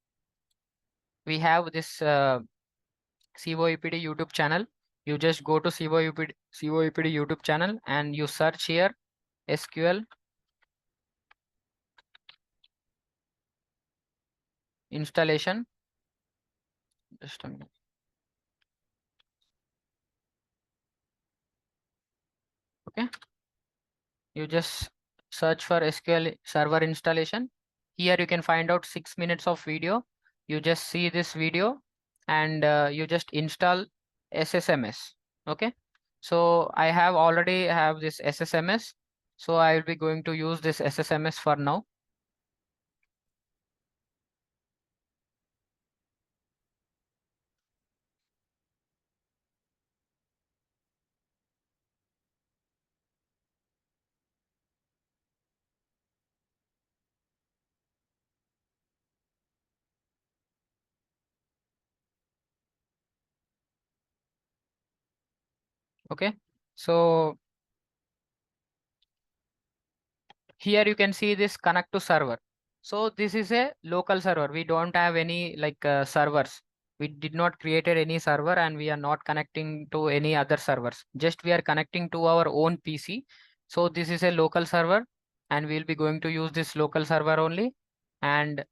we have this COEPD YouTube channel. You just go to COEPD YouTube channel and you search here SQL installation. Just a minute. Okay. You just search for SQL server installation. Here you can find out 6 minutes of video. You just see this video and you just install SSMS. Okay. So I have already have this SSMS. So I will be going to use this SSMS for now. Okay. So here you can see this connect to server. So this is a local server. We don't have any like servers. We did not created any server and we are not connecting to any other servers. Just we are connecting to our own PC. So this is a local server and we'll be going to use this local server only. And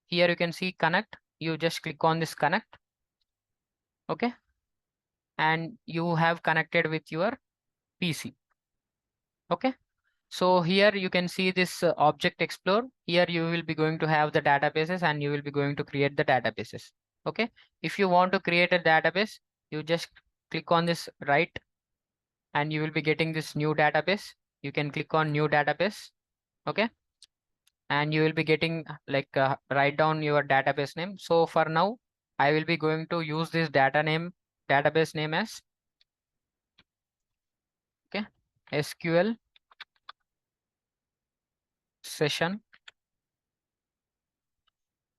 here you can see connect. You just click on this connect. Okay. And you have connected with your PC. Okay. So here you can see this object explore. Here you will be going to have the databases and you will be going to create the databases. Okay. If you want to create a database, you just click on this right and you will be getting this new database. You can click on new database. Okay. And you will be getting like write down your database name. So for now, I will be going to use this database name as okay SQL session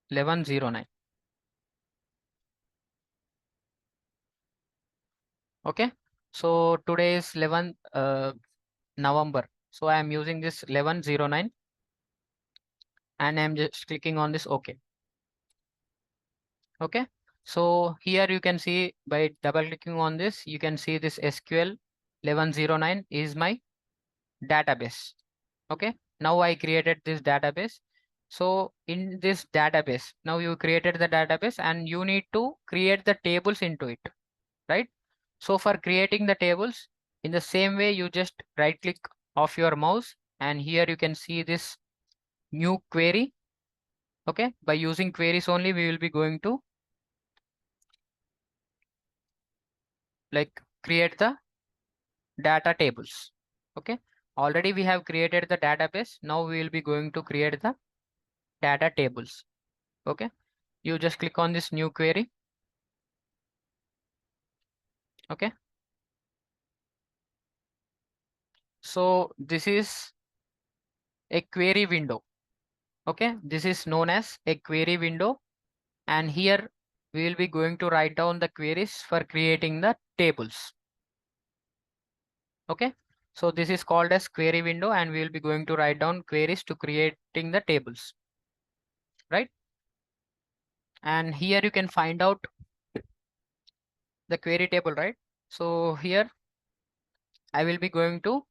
1109. Okay. So today is 11 November. So I am using this 1109 and I'm just clicking on this OK. Okay. So here you can see by double clicking on this, you can see this SQL 1109 is my database. Okay. Now I created this database. So in this database, now you created the database and you need to create the tables into it, right? So for creating the tables, in the same way, you just right click of your mouse and here you can see this new query. Okay, by using queries only, we will be going to like create the data tables. Okay, already we have created the database. Now we will be going to create the data tables. Okay, you just click on this new query. Okay, so this is a query window. Okay, this is known as a query window. And here we will be going to write down the queries for creating the tables. Okay, so this is called as query window and we will be going to write down queries to creating the tables, right? And here you can find out the query table, right? So here I will be going to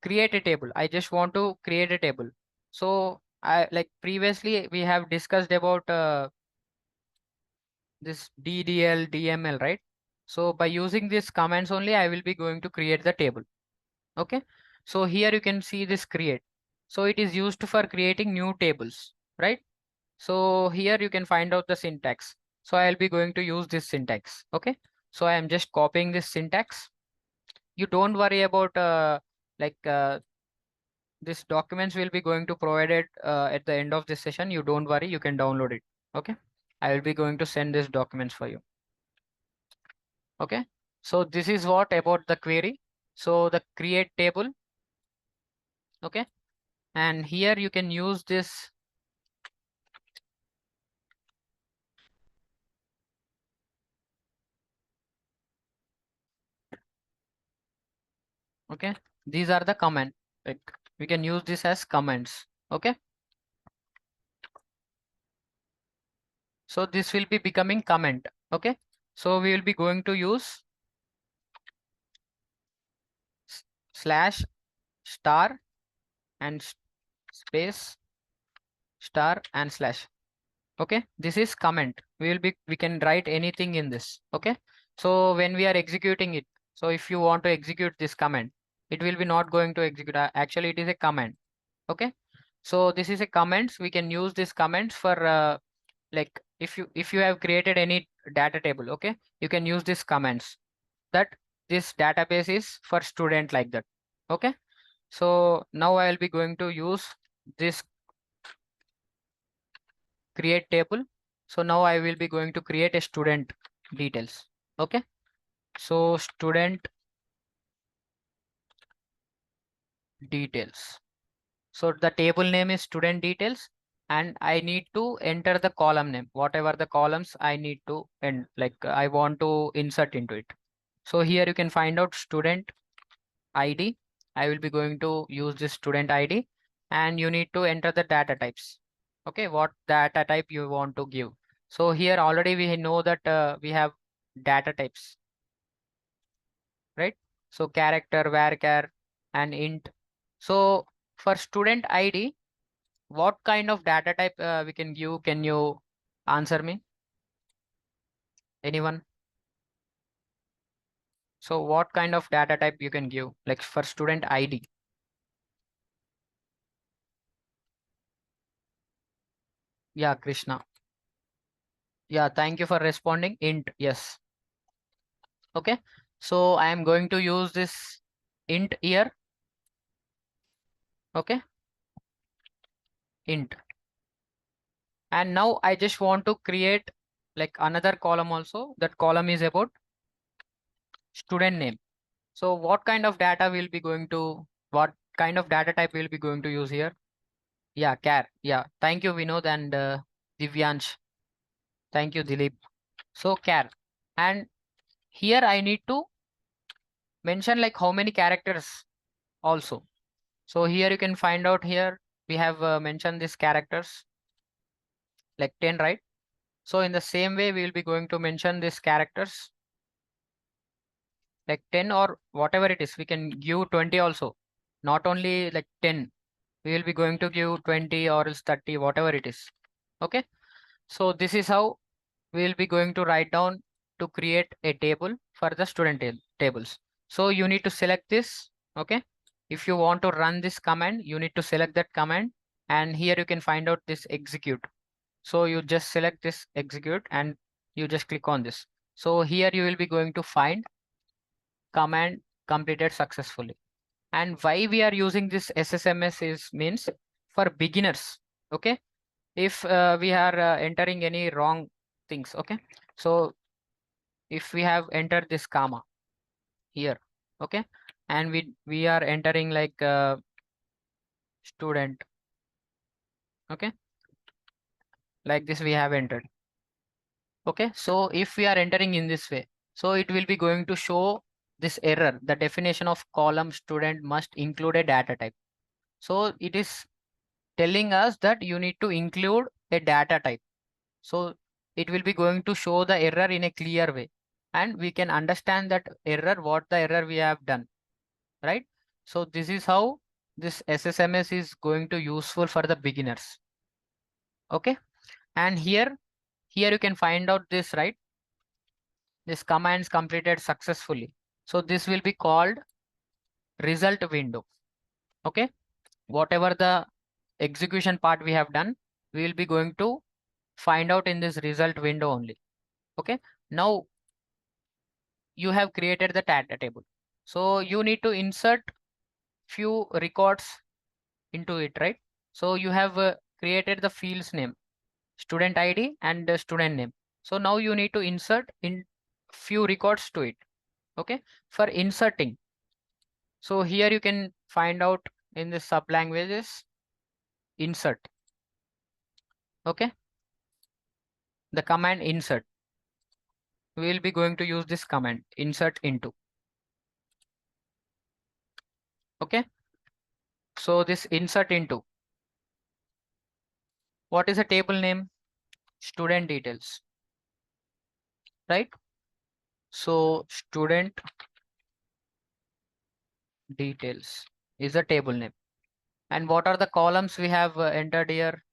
create a table. I just want to create a table. So I like previously we have discussed about this DDL, DML, right? So by using these commands only, I will be going to create the table. Okay. So here you can see this create. So it is used for creating new tables, right? So here you can find out the syntax. So I'll be going to use this syntax. Okay. So I am just copying this syntax. You don't worry about like this documents will be going to provided at the end of this session. You don't worry, you can download it. Okay. I will be going to send these documents for you. Okay. So this is what about the query. So the create table. Okay. And here you can use this. Okay. These are the command. Like we can use this as comments. Okay. So this will be becoming comment. Okay. So we will be going to use slash star and space star and slash. Okay, this is comment. We can write anything in this. Okay, so when we are executing it, so if you want to execute this comment, it will be not going to execute. Actually, it is a command. Okay, so this is a comments. We can use this comments for like if you have created any data table. Okay, you can use this comments that this database is for student like that. Okay, so now I will be going to use this create table. So now I will be going to create a student details. Okay, so student details. So the table name is student details, and I need to enter the column name, whatever the columns I need to, and like I want to insert into it. So here you can find out student ID. I will be going to use this student ID, and you need to enter the data types. Okay, what data type you want to give. So here already we know that we have data types, right? So character, varchar, and int. So for student ID, what kind of data type we can give? Can you answer me? Anyone? So what kind of data type you can give? Like for student ID? Yeah, Krishna. Yeah, thank you for responding. Int, yes. Okay. So I am going to use this int here. Okay, int. And now I just want to create like another column also. That column is about student name. So what kind of data will be going to, what kind of data type will be going to use here? Yeah, char. Yeah, thank you, Vinod and Divyansh. Thank you, Dilip. So char. And here I need to mention like how many characters also. So here you can find out here we have mentioned these characters like 10, right? So in the same way, we will be going to mention these characters like 10 or whatever it is. We can give 20 also, not only like 10. We will be going to give 20 or else 30, whatever it is. Okay. So this is how we will be going to write down to create a table for the student tables. So you need to select this. Okay. If you want to run this command, you need to select that command. And here you can find out this execute. So you just select this execute and you just click on this. So here you will be going to find command completed successfully. And why we are using this SSMS is means for beginners. Okay. If we are entering any wrong things. Okay. So if we have entered this comma here. Okay. And we are entering like student. Okay. Like this we have entered. Okay, so if we are entering in this way, so it will be going to show this error. The definition of column student must include a data type. So it is telling us that you need to include a data type. So it will be going to show the error in a clear way. And we can understand that error, what the error we have done, right? So this is how this SSMS is going to useful for the beginners. Okay, and here you can find out this, right? This commands completed successfully. So this will be called result window. Okay. Whatever the execution part we have done, we will be going to find out in this result window only. Okay. Now you have created the data table. So you need to insert few records into it, right? So you have created the fields name, student ID and the student name. So now you need to insert in few records to it. Okay. For inserting, so here you can find out in the sub languages insert. Okay. The command insert. We will be going to use this command insert into. Okay. So this insert into. What is a table name? Student details. Right. So student details is a table name. And what are the columns we have entered here?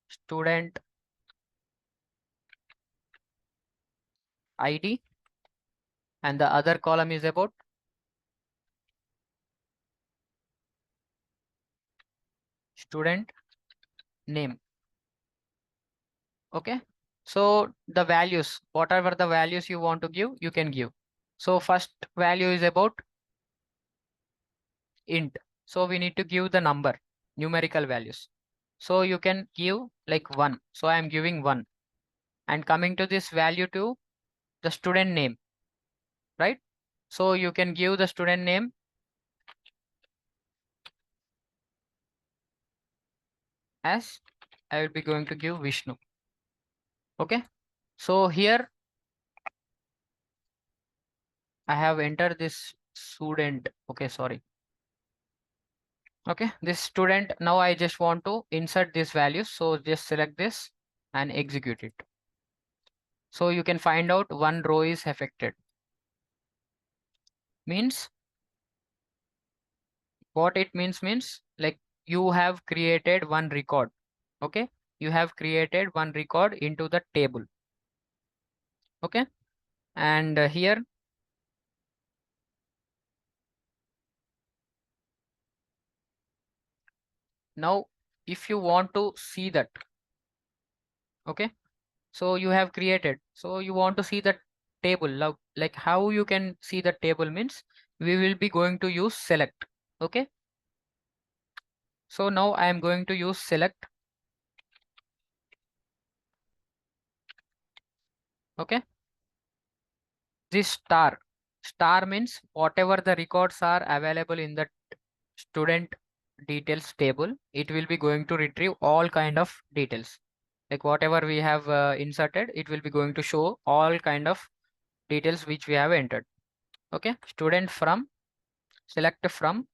Student ID, and the other column is about student name. Okay. So the values, whatever the values you want to give, you can give. So first value is about int. So we need to give the number, numerical values. So you can give like 1. So I am giving 1. And coming to this value to the student name, right? So you can give the student name as I will be going to give Vishnu. Okay. So here I have entered this student. Okay, sorry. Okay, this student. Now I just want to insert these values. So just select this and execute it. So you can find out one row is affected. Means what it means like you have created one record. Okay, you have created one record into the table. Okay, and here now if you want to see that, okay, so you have created, so you want to see the table. Like how you can see the table means we will be going to use select. Okay, so now I am going to use select. Okay, this star means whatever the records are available in the student details table, it will be going to retrieve all kind of details. Like whatever we have inserted, it will be going to show all kind of details which we have entered. Okay, student from, select from.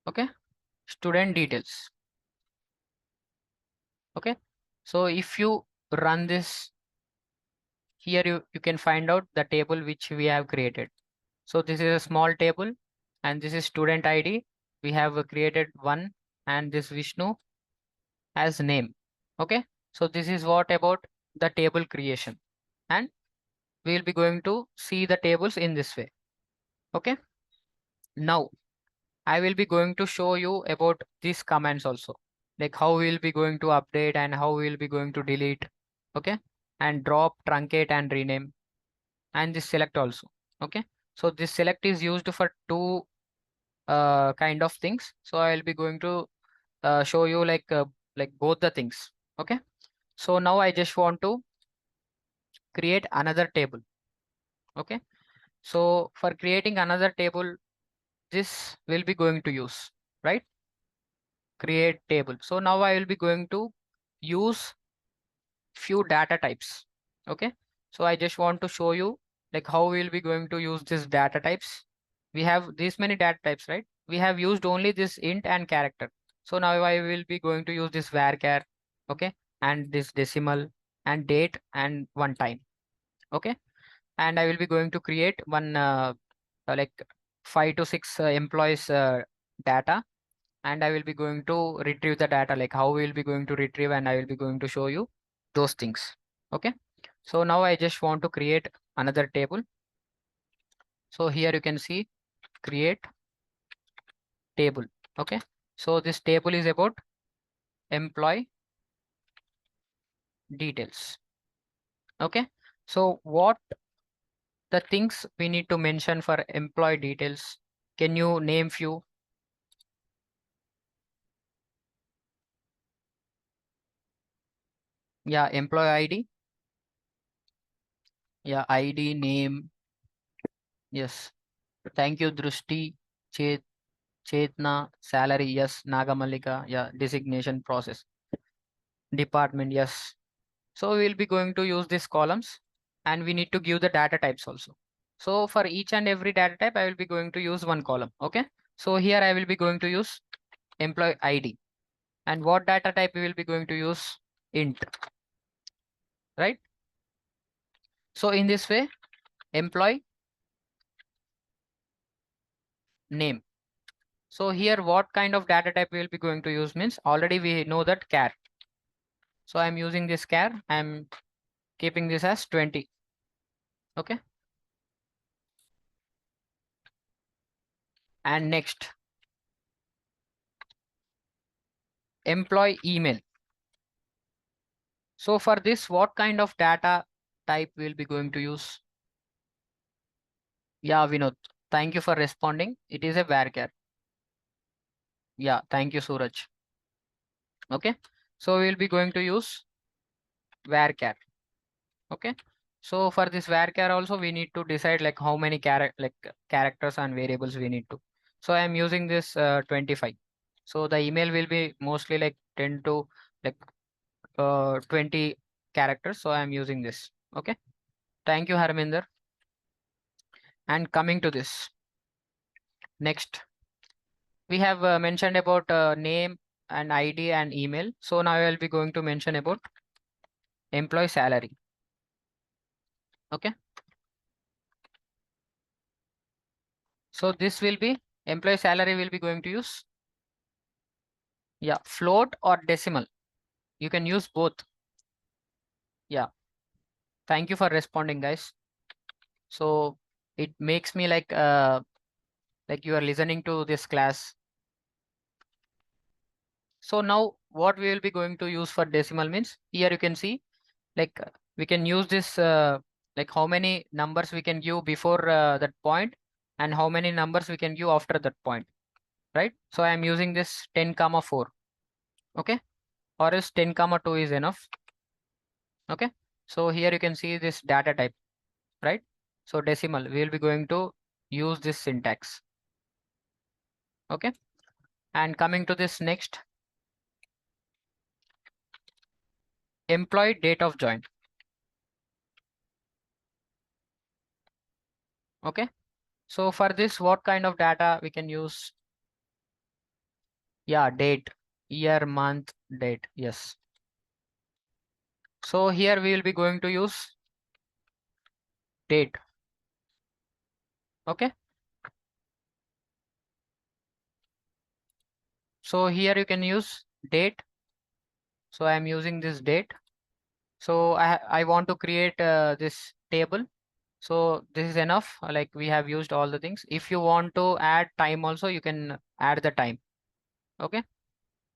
Okay, student details. Okay, so if you run this here, you can find out the table which we have created. So this is a small table and this is student ID. We have created one and this Vishnu as name. Okay, so this is what about the table creation, and we will be going to see the tables in this way. Okay, now I will be going to show you about these commands also, like how we will be going to update and how we will be going to delete. Okay, and drop, truncate and rename, and this select also. Okay, so this select is used for two kind of things. So I will be going to show you like both the things. Okay, so now I just want to create another table. Okay, so for creating another table, this will be going to use, right? Create table. So now I will be going to use few data types. Okay, so I just want to show you like how we'll be going to use this data types. We have these many data types, right? We have used only this int and character. So now I will be going to use this varchar. Okay, and this decimal and date and one time. Okay, and I will be going to create one like 5 to 6 employees data, and I will be going to retrieve the data, like how we will be going to retrieve, and I will be going to show you those things. Okay, so now I just want to create another table. So here you can see create table. Okay, so this table is about employee details. Okay, so what the things we need to mention for employee details? Can you name few? Yeah, employee ID. Yeah, ID, name. Yes. Thank you, Drushti. Chet, Chetna, salary. Yes. Nagamallika. Yeah. Designation process. Department. Yes. So we will be going to use these columns and we need to give the data types also. So for each and every data type, I will be going to use one column. Okay. So here I will be going to use employee ID. And what data type we will be going to use? Int. Right. So in this way, employee name. So here what kind of data type we will be going to use means already we know that char. So I'm using this char. I'm keeping this as 20. Okay. And next, employee email. So for this, what kind of data type we'll be going to use? Yeah, Vinod. Thank you for responding. It is a varchar. Yeah, thank you, Suraj. Okay. So we'll be going to use varchar. Okay. So for this varchar also we need to decide like how many characters and variables we need to. So I'm using this 25. So the email will be mostly like 10 to like 20 characters. So I'm using this. Okay. Thank you, Harminder. And coming to this next, we have mentioned about name and ID and email. So now I will be going to mention about employee salary. Okay. So this will be employee salary will be going to use, yeah, float or decimal. You can use both. Yeah. Thank you for responding, guys. So it makes me like you are listening to this class. So now what we will be going to use for decimal means here you can see like we can use this like how many numbers we can give before that point and how many numbers we can give after that point, right? So I am using this 10 comma 4. Okay. Or else 10 comma 2 is enough. Okay. So here you can see this data type, right? So decimal, we will be going to use this syntax. Okay. And coming to this next, employee date of join. Okay. So for this, what kind of data we can use? Yeah, date, year, month, date. Yes. So here we will be going to use date. Okay. So here you can use date. So I am using this date. So I want to create this table. So this is enough. Like we have used all the things. If you want to add time also, you can add the time. Okay.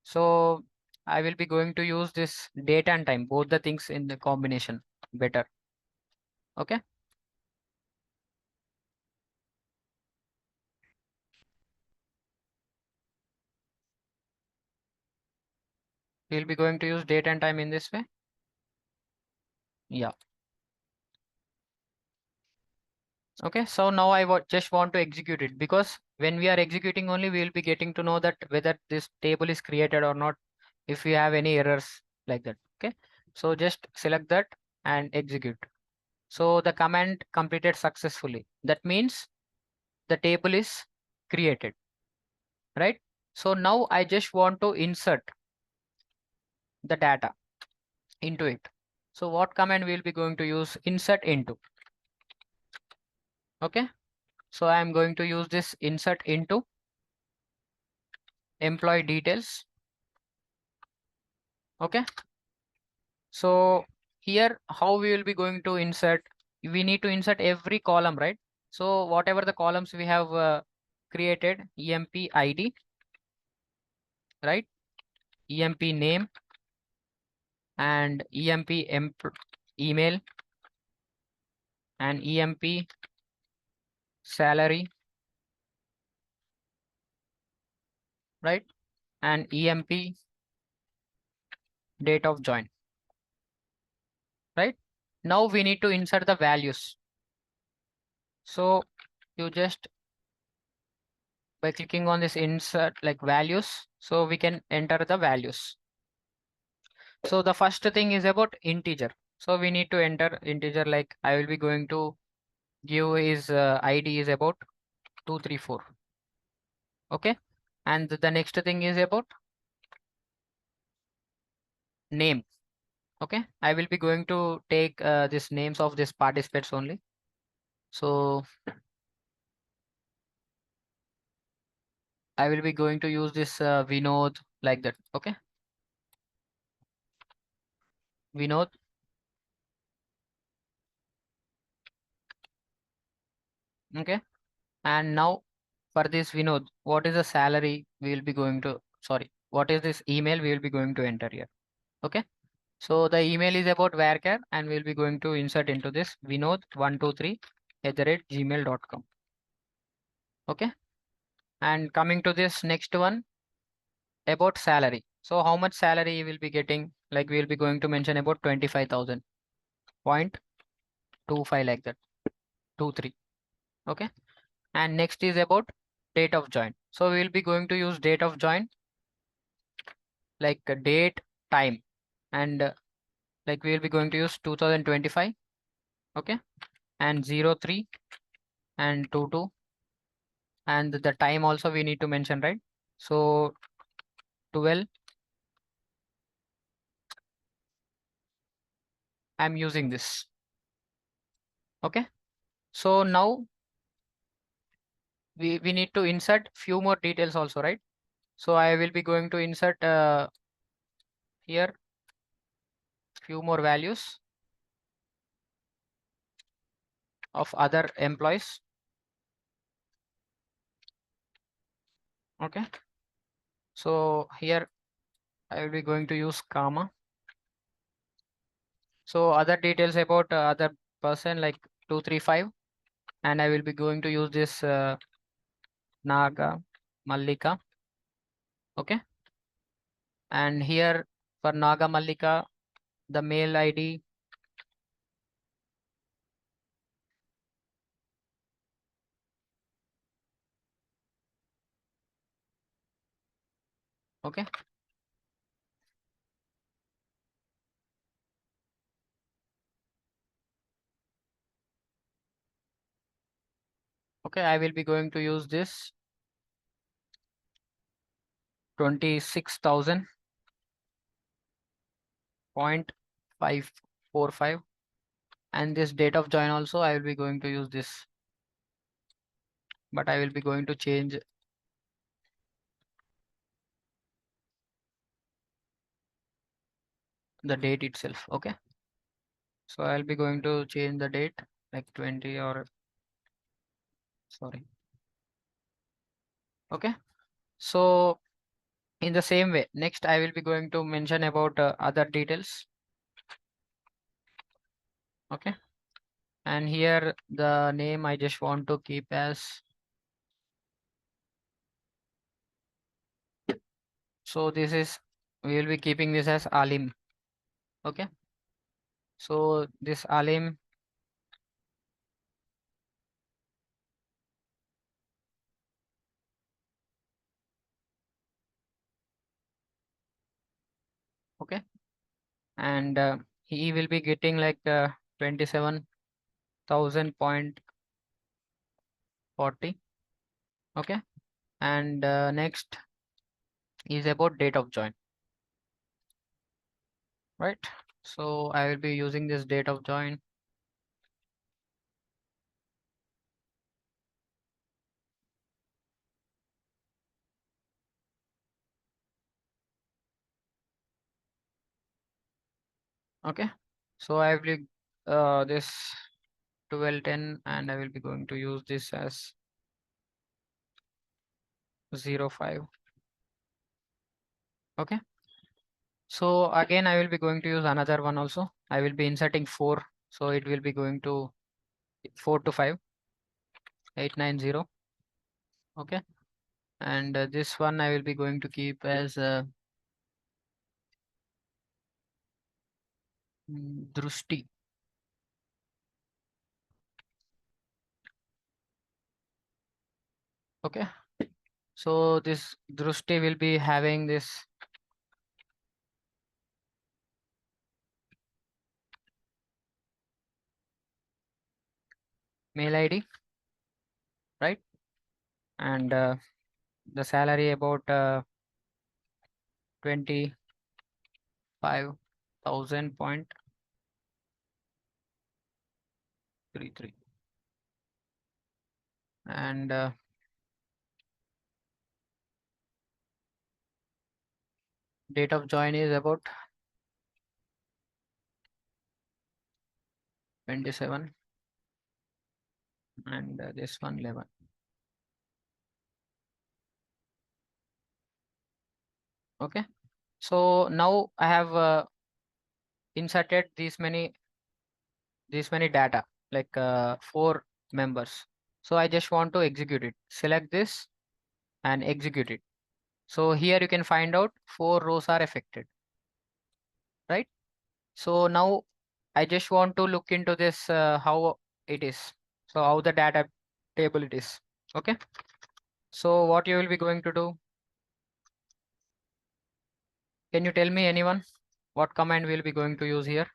So I will be going to use this date and time, both the things in the combination better. Okay. We'll be going to use date and time in this way. Yeah. Okay. So now I just want to execute it because when we are executing only, we will be getting to know that whether this table is created or not, if we have any errors like that. Okay. So just select that and execute. So the command completed successfully. That means the table is created, right? So now I just want to insert the data into it. So what command we'll be going to use? Insert into. Okay. So I'm going to use this insert into employee details. Okay. So here how we will be going to insert? We need to insert every column, right? So whatever the columns we have created, EMP ID, right? EMP name and EMP email and EMP salary, right? And EMP date of join, right? Now we need to insert the values. So you just by clicking on this insert like values, so we can enter the values. So the first thing is about integer. So we need to enter integer like I will be going to give his ID is about 234. Okay. And the next thing is about name. Okay. I will be going to take this names of these participants only. So I will be going to use this Vinod like that. Okay, Vinod. Okay, and now for this Vinod, what is the salary we will be going to? Sorry, what is this email we will be going to enter here? Okay, so the email is about varchar, and we'll be going to insert into this Vinod123@gmail.com. Okay, and coming to this next one about salary. So how much salary you will be getting? Like we will be going to mention about 25,000.25 like that, 23. Okay, and next is about date of join. So we will be going to use date of join like date, time, and like we will be going to use 2025. Okay, and 03 and 22, and the time also we need to mention, right? So 12, I'm using this. Okay, so now we need to insert few more details also, right? So I will be going to insert here few more values of other employees. Okay, so here I will be going to use comma. So other details about other person like 235, and I will be going to use this Naga Mallika. Okay, and here for Naga Mallika, the mail ID. Okay, okay, I will be going to use this 26,000.545, and this date of join also I will be going to use this, but I will be going to change the date itself. Okay, so I'll be going to change the date like 20 or sorry. Okay, so in the same way, next I will be going to mention about other details. Okay, and here the name I just want to keep as, so this is, we will be keeping this as Alim. Okay, so this Alim. Okay, and he will be getting like 27,000.40. Okay, and next is about date of join, right? So I will be using this date of join. Okay, so I will be this 1210, and I will be going to use this as 05. Okay, so again I will be going to use another one also. I will be inserting 4, so it will be going to 4 to 5 890. Okay, and this one I will be going to keep as Drusti. Okay, so this Drusti will be having this mail ID, right? And the salary about 25,000.33, and Date of join is about 27 and this one 11. Okay. So now I have inserted these many data like 4 members. So I just want to execute it. Select this and execute it. So here you can find out 4 rows are affected, right? So now I just want to look into this how it is. So how the data table it is. Okay. So what you will be going to do? Can you tell me anyone what command we'll be going to use here?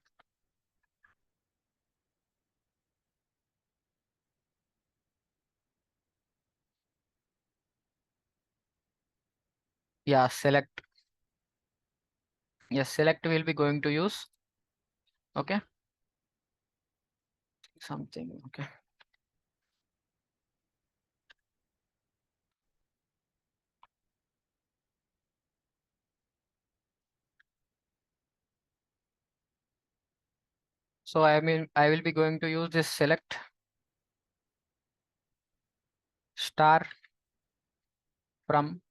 Yeah, select. Yes, select we'll be going to use. Okay. Something. Okay. So I mean I will be going to use this select star from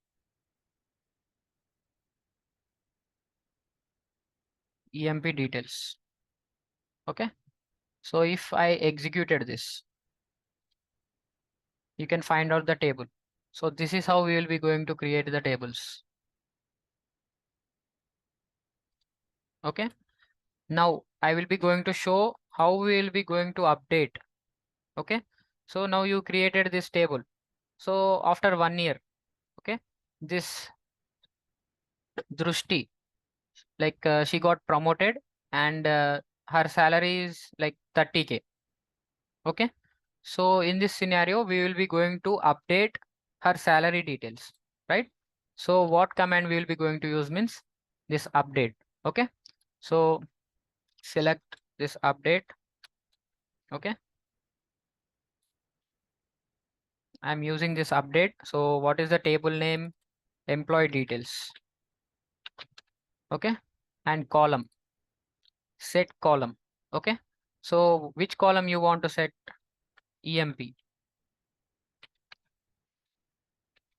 EMP details. Okay. So if I executed this, you can find out the table. So this is how we will be going to create the tables. Okay. Now I will be going to show how we will be going to update. Okay. So now you created this table. So after 1 year, okay, this Drushti, like she got promoted and her salary is like 30K. Okay. So in this scenario, we will be going to update her salary details, right? So what command we will be going to use means this update. Okay. So select this update. Okay. I'm using this update. So what is the table name? Employee details. Okay. And column, set column. Okay. So which column you want to set? EMP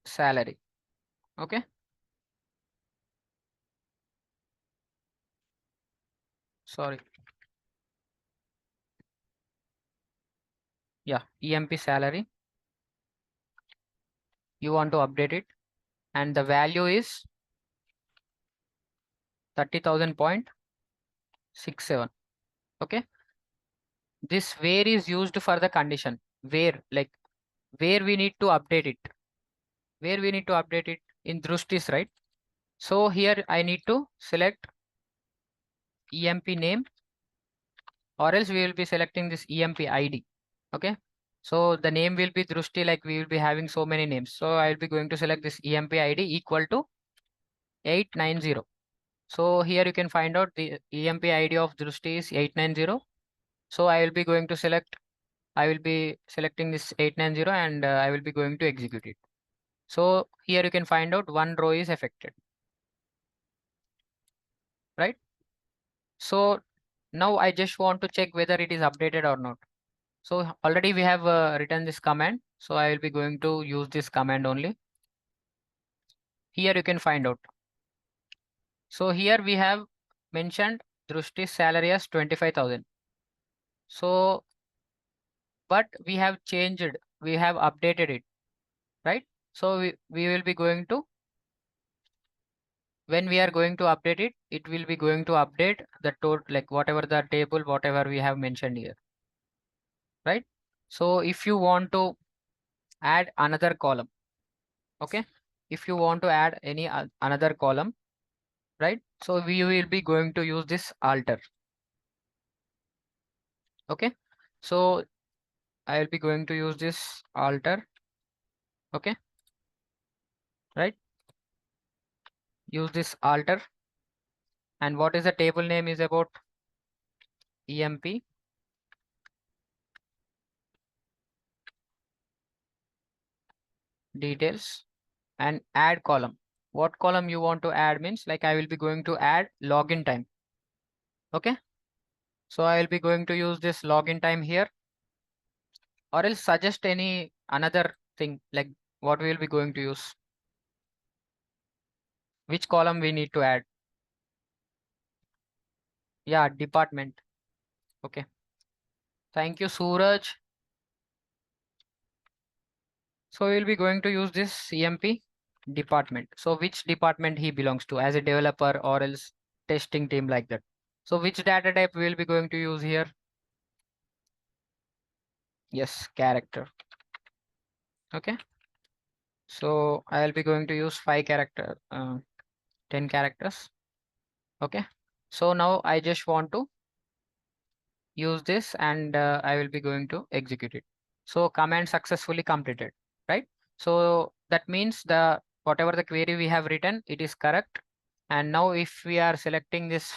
salary. Okay. Sorry. Yeah. EMP salary. You want to update it. And the value is 30,000.67. Okay. This where is used for the condition. Where like where we need to update it. Where we need to update it in Drustis, right? So here I need to select EMP name or else we will be selecting this EMP ID. Okay. So the name will be Drushti, like we will be having so many names. So I will be going to select this EMP ID equal to 890. So here you can find out the EMP ID of Drushti is 890. So I will be selecting this 890 and I will be going to execute it. So here you can find out 1 row is affected, right? So now I just want to check whether it is updated or not. So already we have written this command. So I will be going to use this command only. Here you can find out. So here we have mentioned Drushti's salary as 25,000. So, but we have changed, we have updated it, right? So we will be going to, when we are going to update it, it will be going to update the total, like whatever the table, whatever we have mentioned here, right? So if you want to add another column, okay? If you want to add any another column, right? So we will be going to use this alter. Okay. So I will be going to use this alter. Okay. Right. Use this alter. And what is the table name is about EMP details and add column. what column you want to add means like I will be going to add login time. Okay. So I will be going to use this login time here, or else suggest any another thing like what we will be going to use. Which column we need to add? Yeah, department. Okay. Thank you, Suraj. So we'll be going to use this CMP department. So which department he belongs to as a developer or else testing team like that. So which data type we'll be going to use here? Yes, character. Okay. So I'll be going to use 10 characters. Okay. So now I just want to use this and I will be going to execute it. So command successfully completed, right? So that means the whatever the query we have written, it is correct. And now if we are selecting this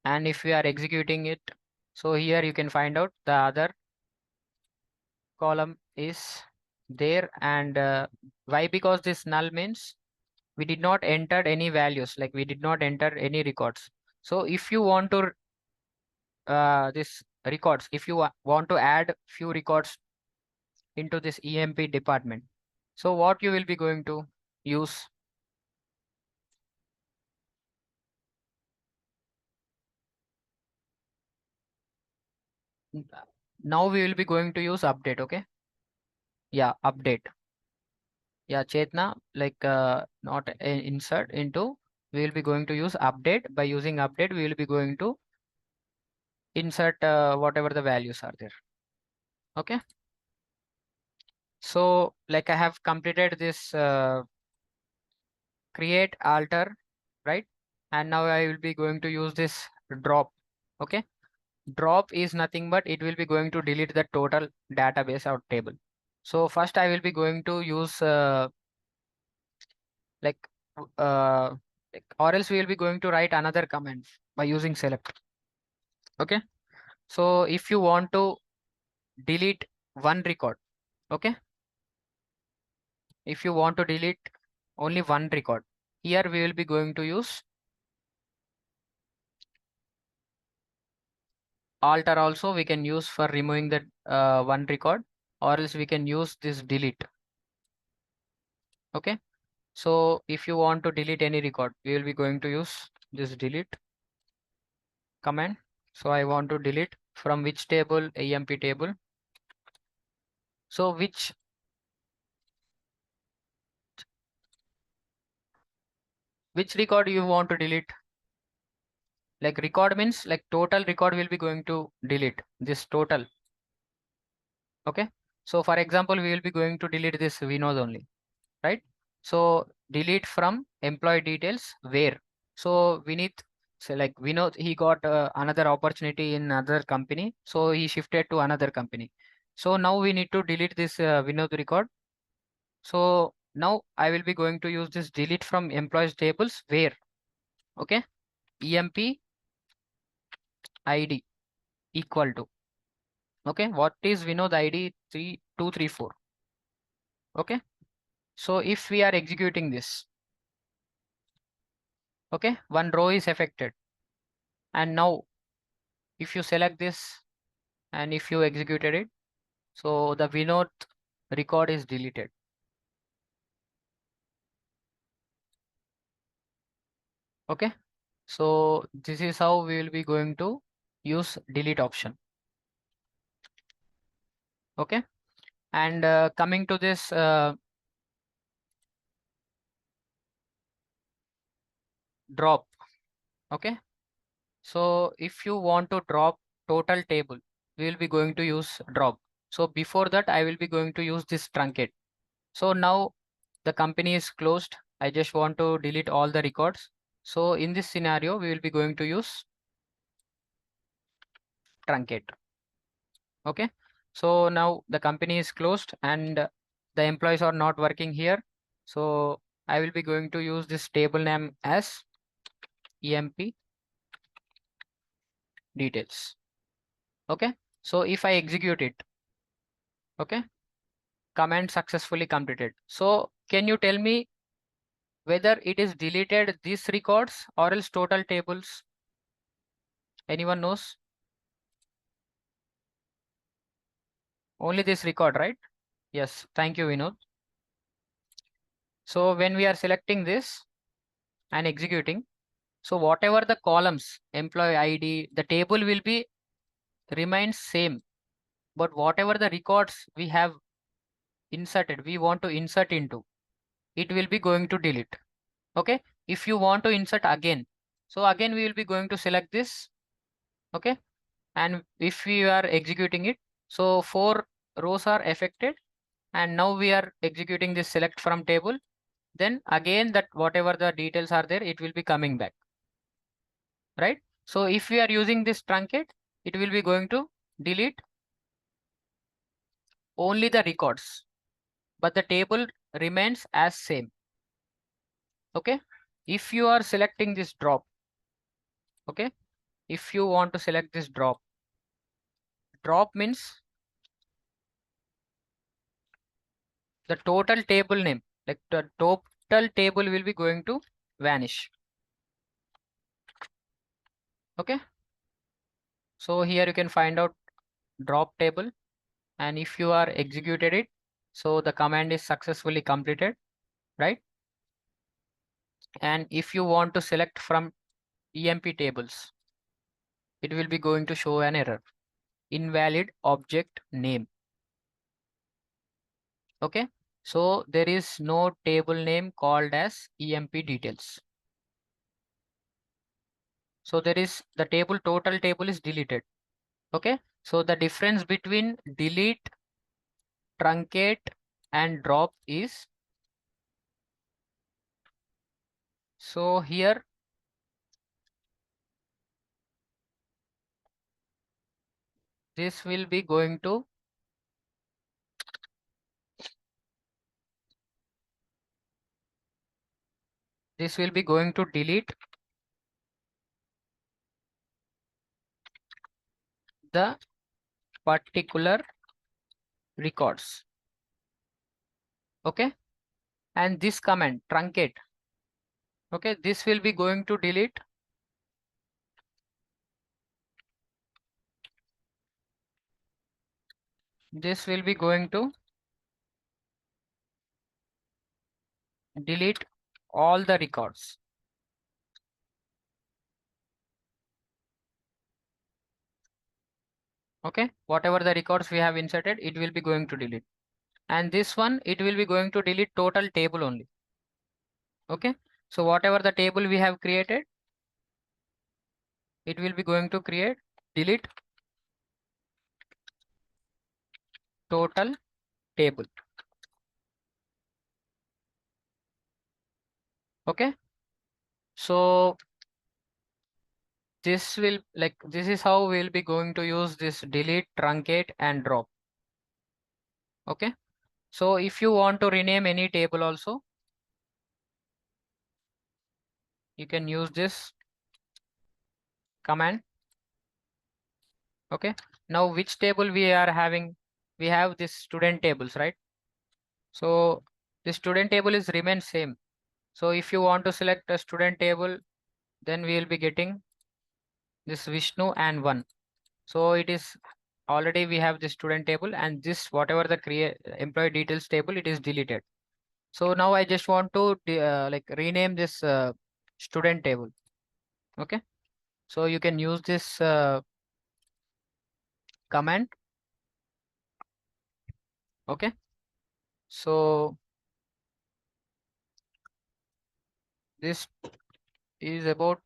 and if we are executing it, so here you can find out the other column is there. And why? Because this null means we did not enter any values, like we did not enter any records. So if you want to this records, if you want to add few records into this EMP department, so what you will be going to use? Now we will be going to use update. Okay. Yeah, update. Yeah, Chetna, like not insert into, we will be going to use update. By using update, we will be going to insert whatever the values are there. Okay. So like I have completed this create alter, right? And now I will be going to use this drop. Okay. Drop is nothing but it will be going to delete the total database or table. So first I will be going to use like uh or else we will be going to write another command by using select. Okay. So if you want to delete one record, okay, if you want to delete only one record, here we will be going to use alter. Also we can use for removing that one record, or else we can use this delete. Okay. So if you want to delete any record, we will be going to use this delete command. So I want to delete from which table? AMP table. So which record you want to delete? Like record means like total record will be going to delete this total. Okay. So for example, we will be going to delete this Vinod only, right? So delete from employee details where. So Vinith, so like Vinod, he got another opportunity in another company. So he shifted to another company. So now we need to delete this Vinod record. So now I will be going to use this delete from employees tables where. Okay. EMP ID equal to. Okay. What is Vinod ID 3234? Okay. So if we are executing this, okay, one row is affected. And now if you select this and if you executed it, so the Vinod record is deleted. Okay. So this is how we will be going to use delete option. Okay. And coming to this drop. Okay. So if you want to drop total table, we will be going to use drop. So before that, I will be going to use this truncate. So now the company is closed. I just want to delete all the records. So in this scenario, we will be going to use truncate. Okay. So now the company is closed and the employees are not working here. So I will be going to use this table name as EMP details. Okay. So if I execute it, okay, command successfully completed. So can you tell me whether it is deleted these records or else total tables. Anyone knows? Only this record, right? Yes, thank you, Vinod. So when we are selecting this and executing, so whatever the columns, employee ID, the table will be remains same, but whatever the records we have inserted, we want to insert into, it will be going to delete. Okay, if you want to insert again, so again we will be going to select this. Okay, and if we are executing it, so 4 rows are affected, and now we are executing this select from table, then again that whatever the details are there, it will be coming back, right? So if we are using this truncate, it will be going to delete only the records, but the table remains as same. Okay, if you are selecting this drop, okay, if you want to select this drop means the total table name, like the total table will be going to vanish. Okay, so here you can find out drop table, and if you are executed it, so the command is successfully completed, right? And if you want to select from EMP tables, it will be going to show an error, invalid object name. Okay, so there is no table name called as EMP details. So there is the table, total table is deleted. Okay, so the difference between delete, truncate and drop is, so here this will be going to delete the particular records. Okay, and this command truncate, okay, this will be going to delete delete all the records. Okay, whatever the records we have inserted, it will be going to delete, and this one it will be going to delete total table only. Okay, so whatever the table we have created, it will be going to delete total table. Okay, so this is how we'll be going to use this delete, truncate and drop. Okay, so if you want to rename any table also, you can use this command. Okay, now which table we are having? We have this student tables, right? So the student table is remain same. So if you want to select a student table, then we will be getting this Vishnu and 1. So it is already we have the student table, and this whatever the create employee details table, it is deleted. So now I just want to like rename this student table. Okay, so you can use this command. Okay, so this is about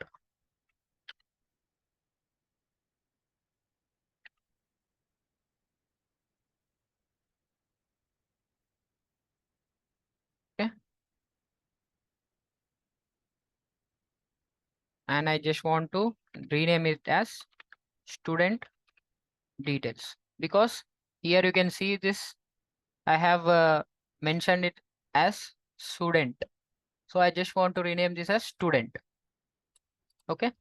okay, and I just want to rename it as student details, because here you can see this I have mentioned it as student. So I just want to rename this as student. Okay,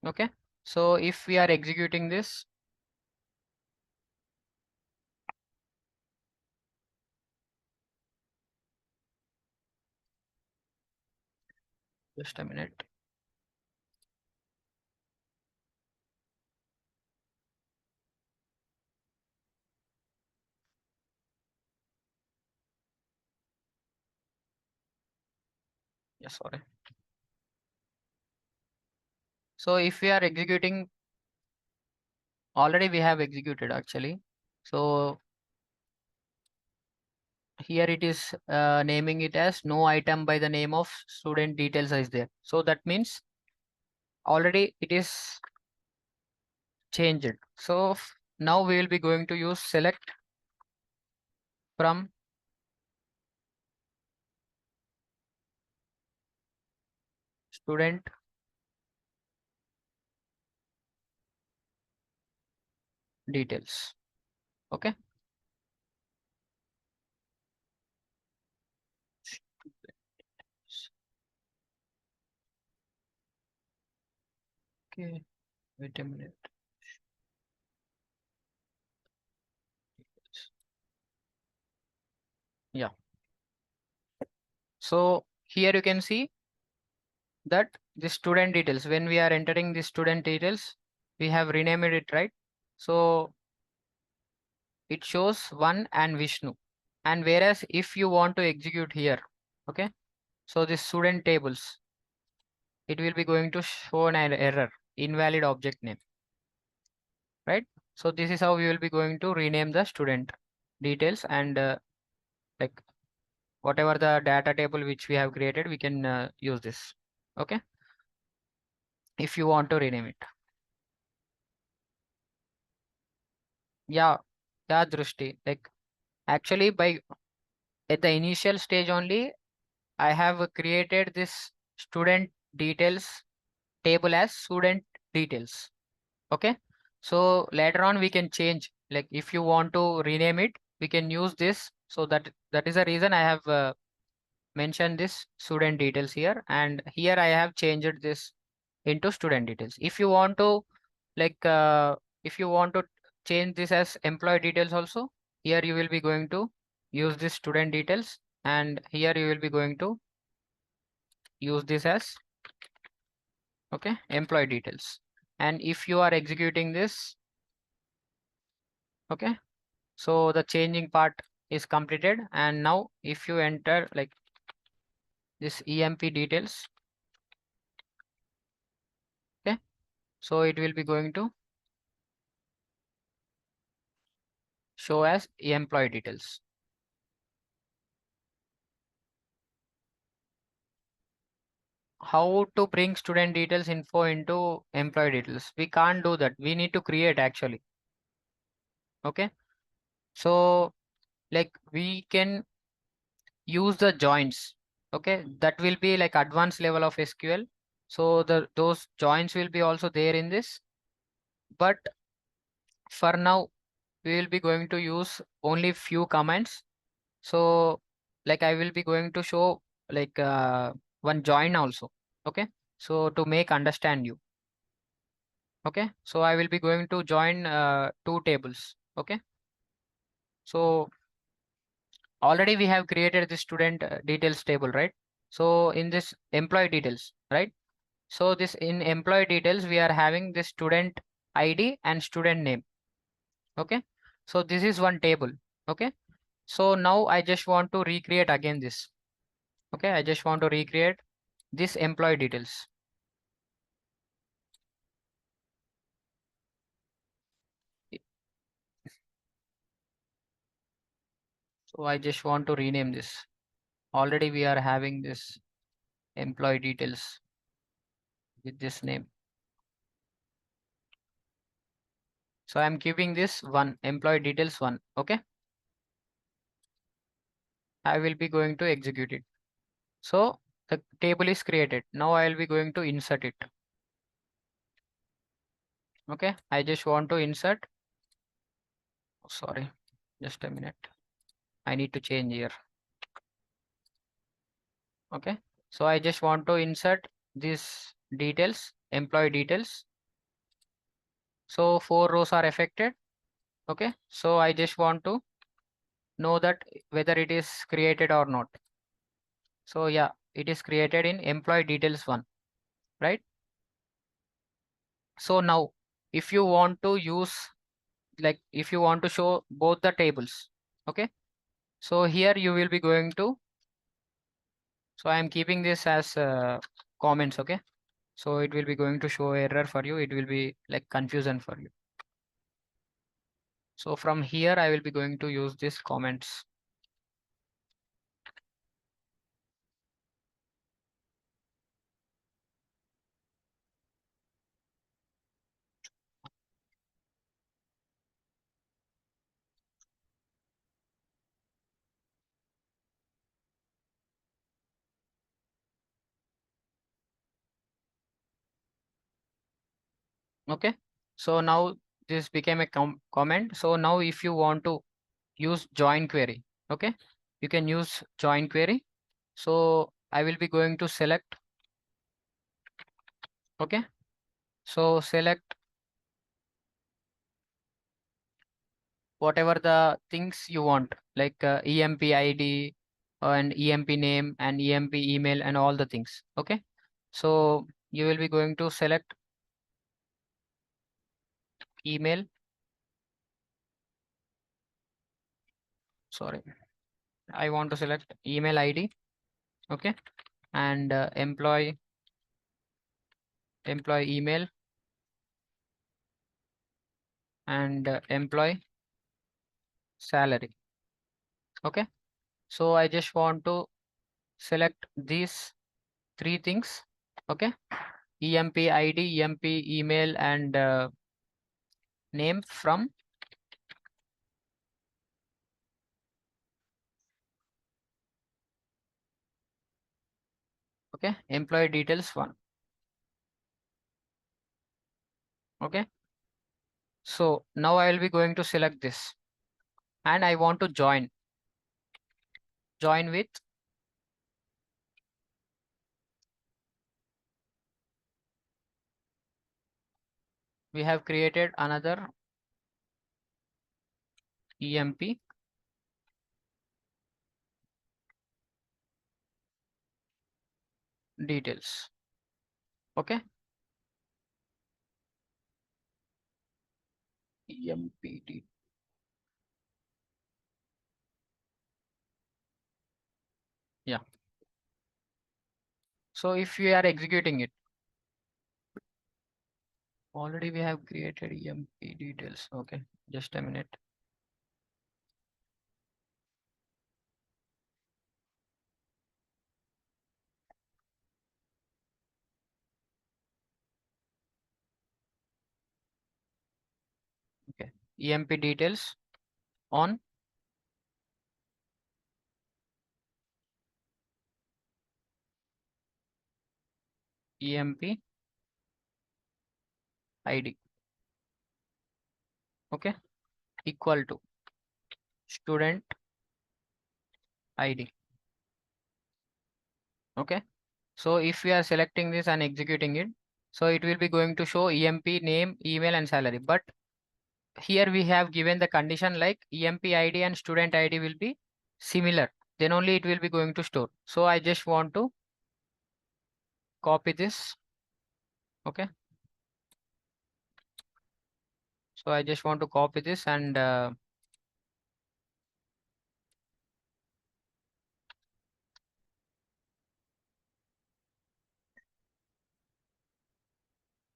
okay, so if we are executing this, Just a minute. Yes, sorry. So if we are executing, already we have executed actually. So here it is naming it as no item by the name of student details is there. So that means already it is changed. So now we will be going to use select from student details. Okay. Okay. Wait a minute. Yeah. So here you can see that the student details, when we are entering the student details, we have renamed it, right? So it shows one and Vishnu. And whereas if you want to execute here, okay, so the student tables, it will be going to show an error, invalid object name, right? So this is how we will be going to rename the student details, and like whatever the data table which we have created, we can use this. Okay, if you want to rename it. Yeah, yeah, Drushti. Like actually, by at the initial stage only, I have created this student details table as student details. Okay, so later on we can change. Like if you want to rename it, we can use this. So that is the reason I have mentioned this student details here, and here I have changed this into student details. If you want to like if you want to change this as employee details also, here you will be going to use this student details, and here you will be going to use this as okay employee details. And if you are executing this, okay, so the changing part is completed. And now if you enter like this emp details, okay, so it will be going to show as employee details. How to bring student details info into employee details? We can't do that. We need to create actually. Okay. So like we can use the joins. Okay. That will be like advanced level of SQL. So those joins will be also there in this. But for now, we will be going to use only few commands. So like I will be going to show like one join also. Okay. So to make understand you. Okay, so I will be going to join two tables. Okay, so already we have created the student details table, right? So in this employee details, right? So this in employee details, we are having the student ID and student name. Okay, so this is one table. Okay, so now I just want to recreate again this. Okay, I just want to recreate this employee details. So I just want to rename this. Already we are having this employee details with this name. So I'm keeping this one employee details one. Okay. I will be going to execute it. So the table is created. Now I will be going to insert it. Okay. I just want to insert. Oh, sorry. Just a minute. I need to change here. Okay. So I just want to insert these details, employee details. So 4 rows are affected. Okay. So I just want to know that whether it is created or not. So yeah, it is created in employee details one, right? So now if you want to use, like if you want to show both the tables, okay, so here you will be going to, so I am keeping this as comments, okay, so it will be going to show error for you, it will be like confusion for you. So from here I will be going to use these comments. Okay, so now this became a comment. So now if you want to use join query, okay, you can use join query. So I will be going to select, okay, so select whatever the things you want, like EMP ID and EMP name and EMP email and all the things, okay. So you will be going to select email, sorry, I want to select email ID, okay, and employee email and employee salary, okay. So I just want to select these three things, okay, EMP ID, EMP email and name from, okay, employee details one, okay. So now I will be going to select this and I want to join with, we have created another EMP details, okay, EMPD, yeah. So if we are executing it, already we have created EMP details, okay, just a minute. Okay, EMP details on EMP ID, okay, equal to student ID, okay. So if we are selecting this and executing it, so it will be going to show EMP name, email and salary. But here we have given the condition like EMP ID and student ID will be similar. Then only it will be going to store. So I just want to copy this. Okay. So I just want to copy this and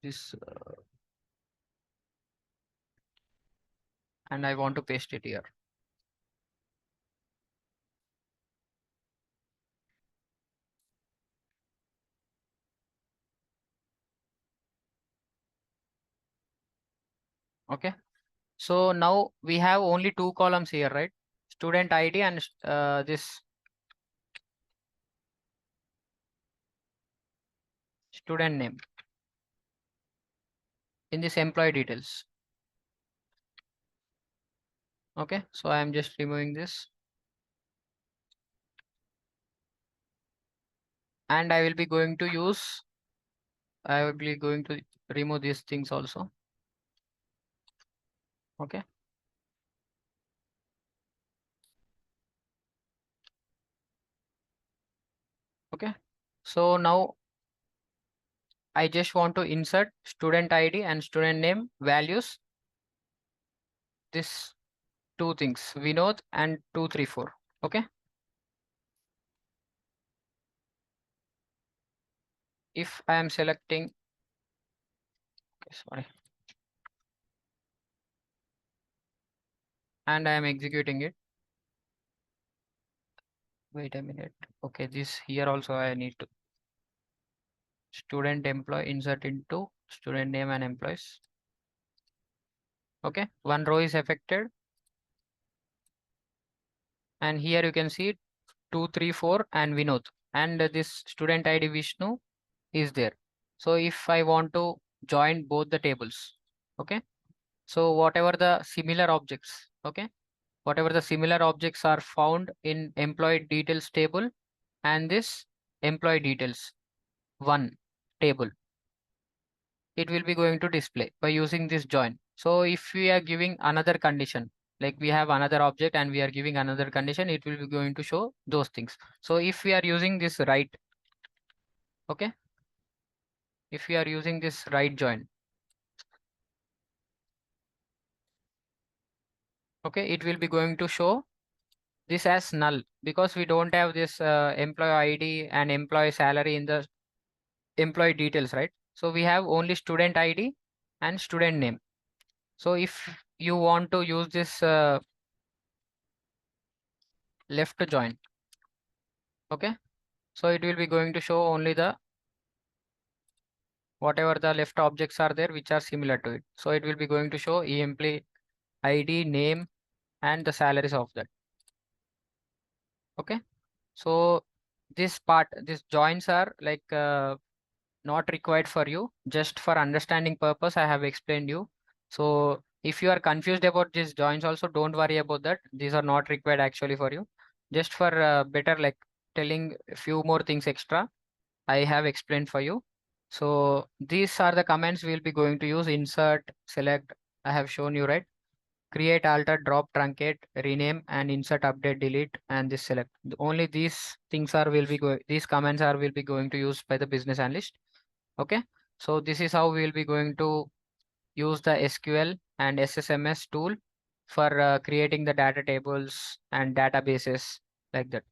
this and I want to paste it here. Okay. So now we have only two columns here, right? Student ID and this student name in this employee details. Okay. So I am just removing this and I will be going to use, I will be going to remove these things also. Okay. Okay. So now I just want to insert student ID and student name values. This two things, Vinod and 234. Okay. If I am selecting, okay, sorry, and I am executing it. Wait a minute. Okay, this here also I need to student employee insert into student name and employees. Okay, one row is affected, and here you can see 234 and Vinod, and this student ID Vishnu is there. So if I want to join both the tables, okay, so whatever the similar objects, okay, whatever the similar objects are found in employee details table and this employee details one table, it will be going to display by using this join. So if we are giving another condition, like we have another object and we are giving another condition, it will be going to show those things. So if we are using this right, okay, if we are using this right join, okay, it will be going to show this as null because we don't have this employee ID and employee salary in the employee details, right? So we have only student ID and student name. So if you want to use this left join, okay, so it will be going to show only the whatever the left objects are there which are similar to it. So it will be going to show employee ID, name, and the salaries of that. Okay. So this part, these joins are like not required for you. Just for understanding purpose, I have explained you. So if you are confused about these joins also, don't worry about that. These are not required actually for you. Just for better like telling a few more things extra, I have explained for you. So these are the commands we'll be going to use: insert, select. I have shown you, right? Create, alter, drop, truncate, rename, and insert, update, delete, and this select. Only these things are will be going. These commands are will be going to use by the business analyst. Okay. So this is how we will be going to use the SQL and SSMS tool for creating the data tables and databases like that.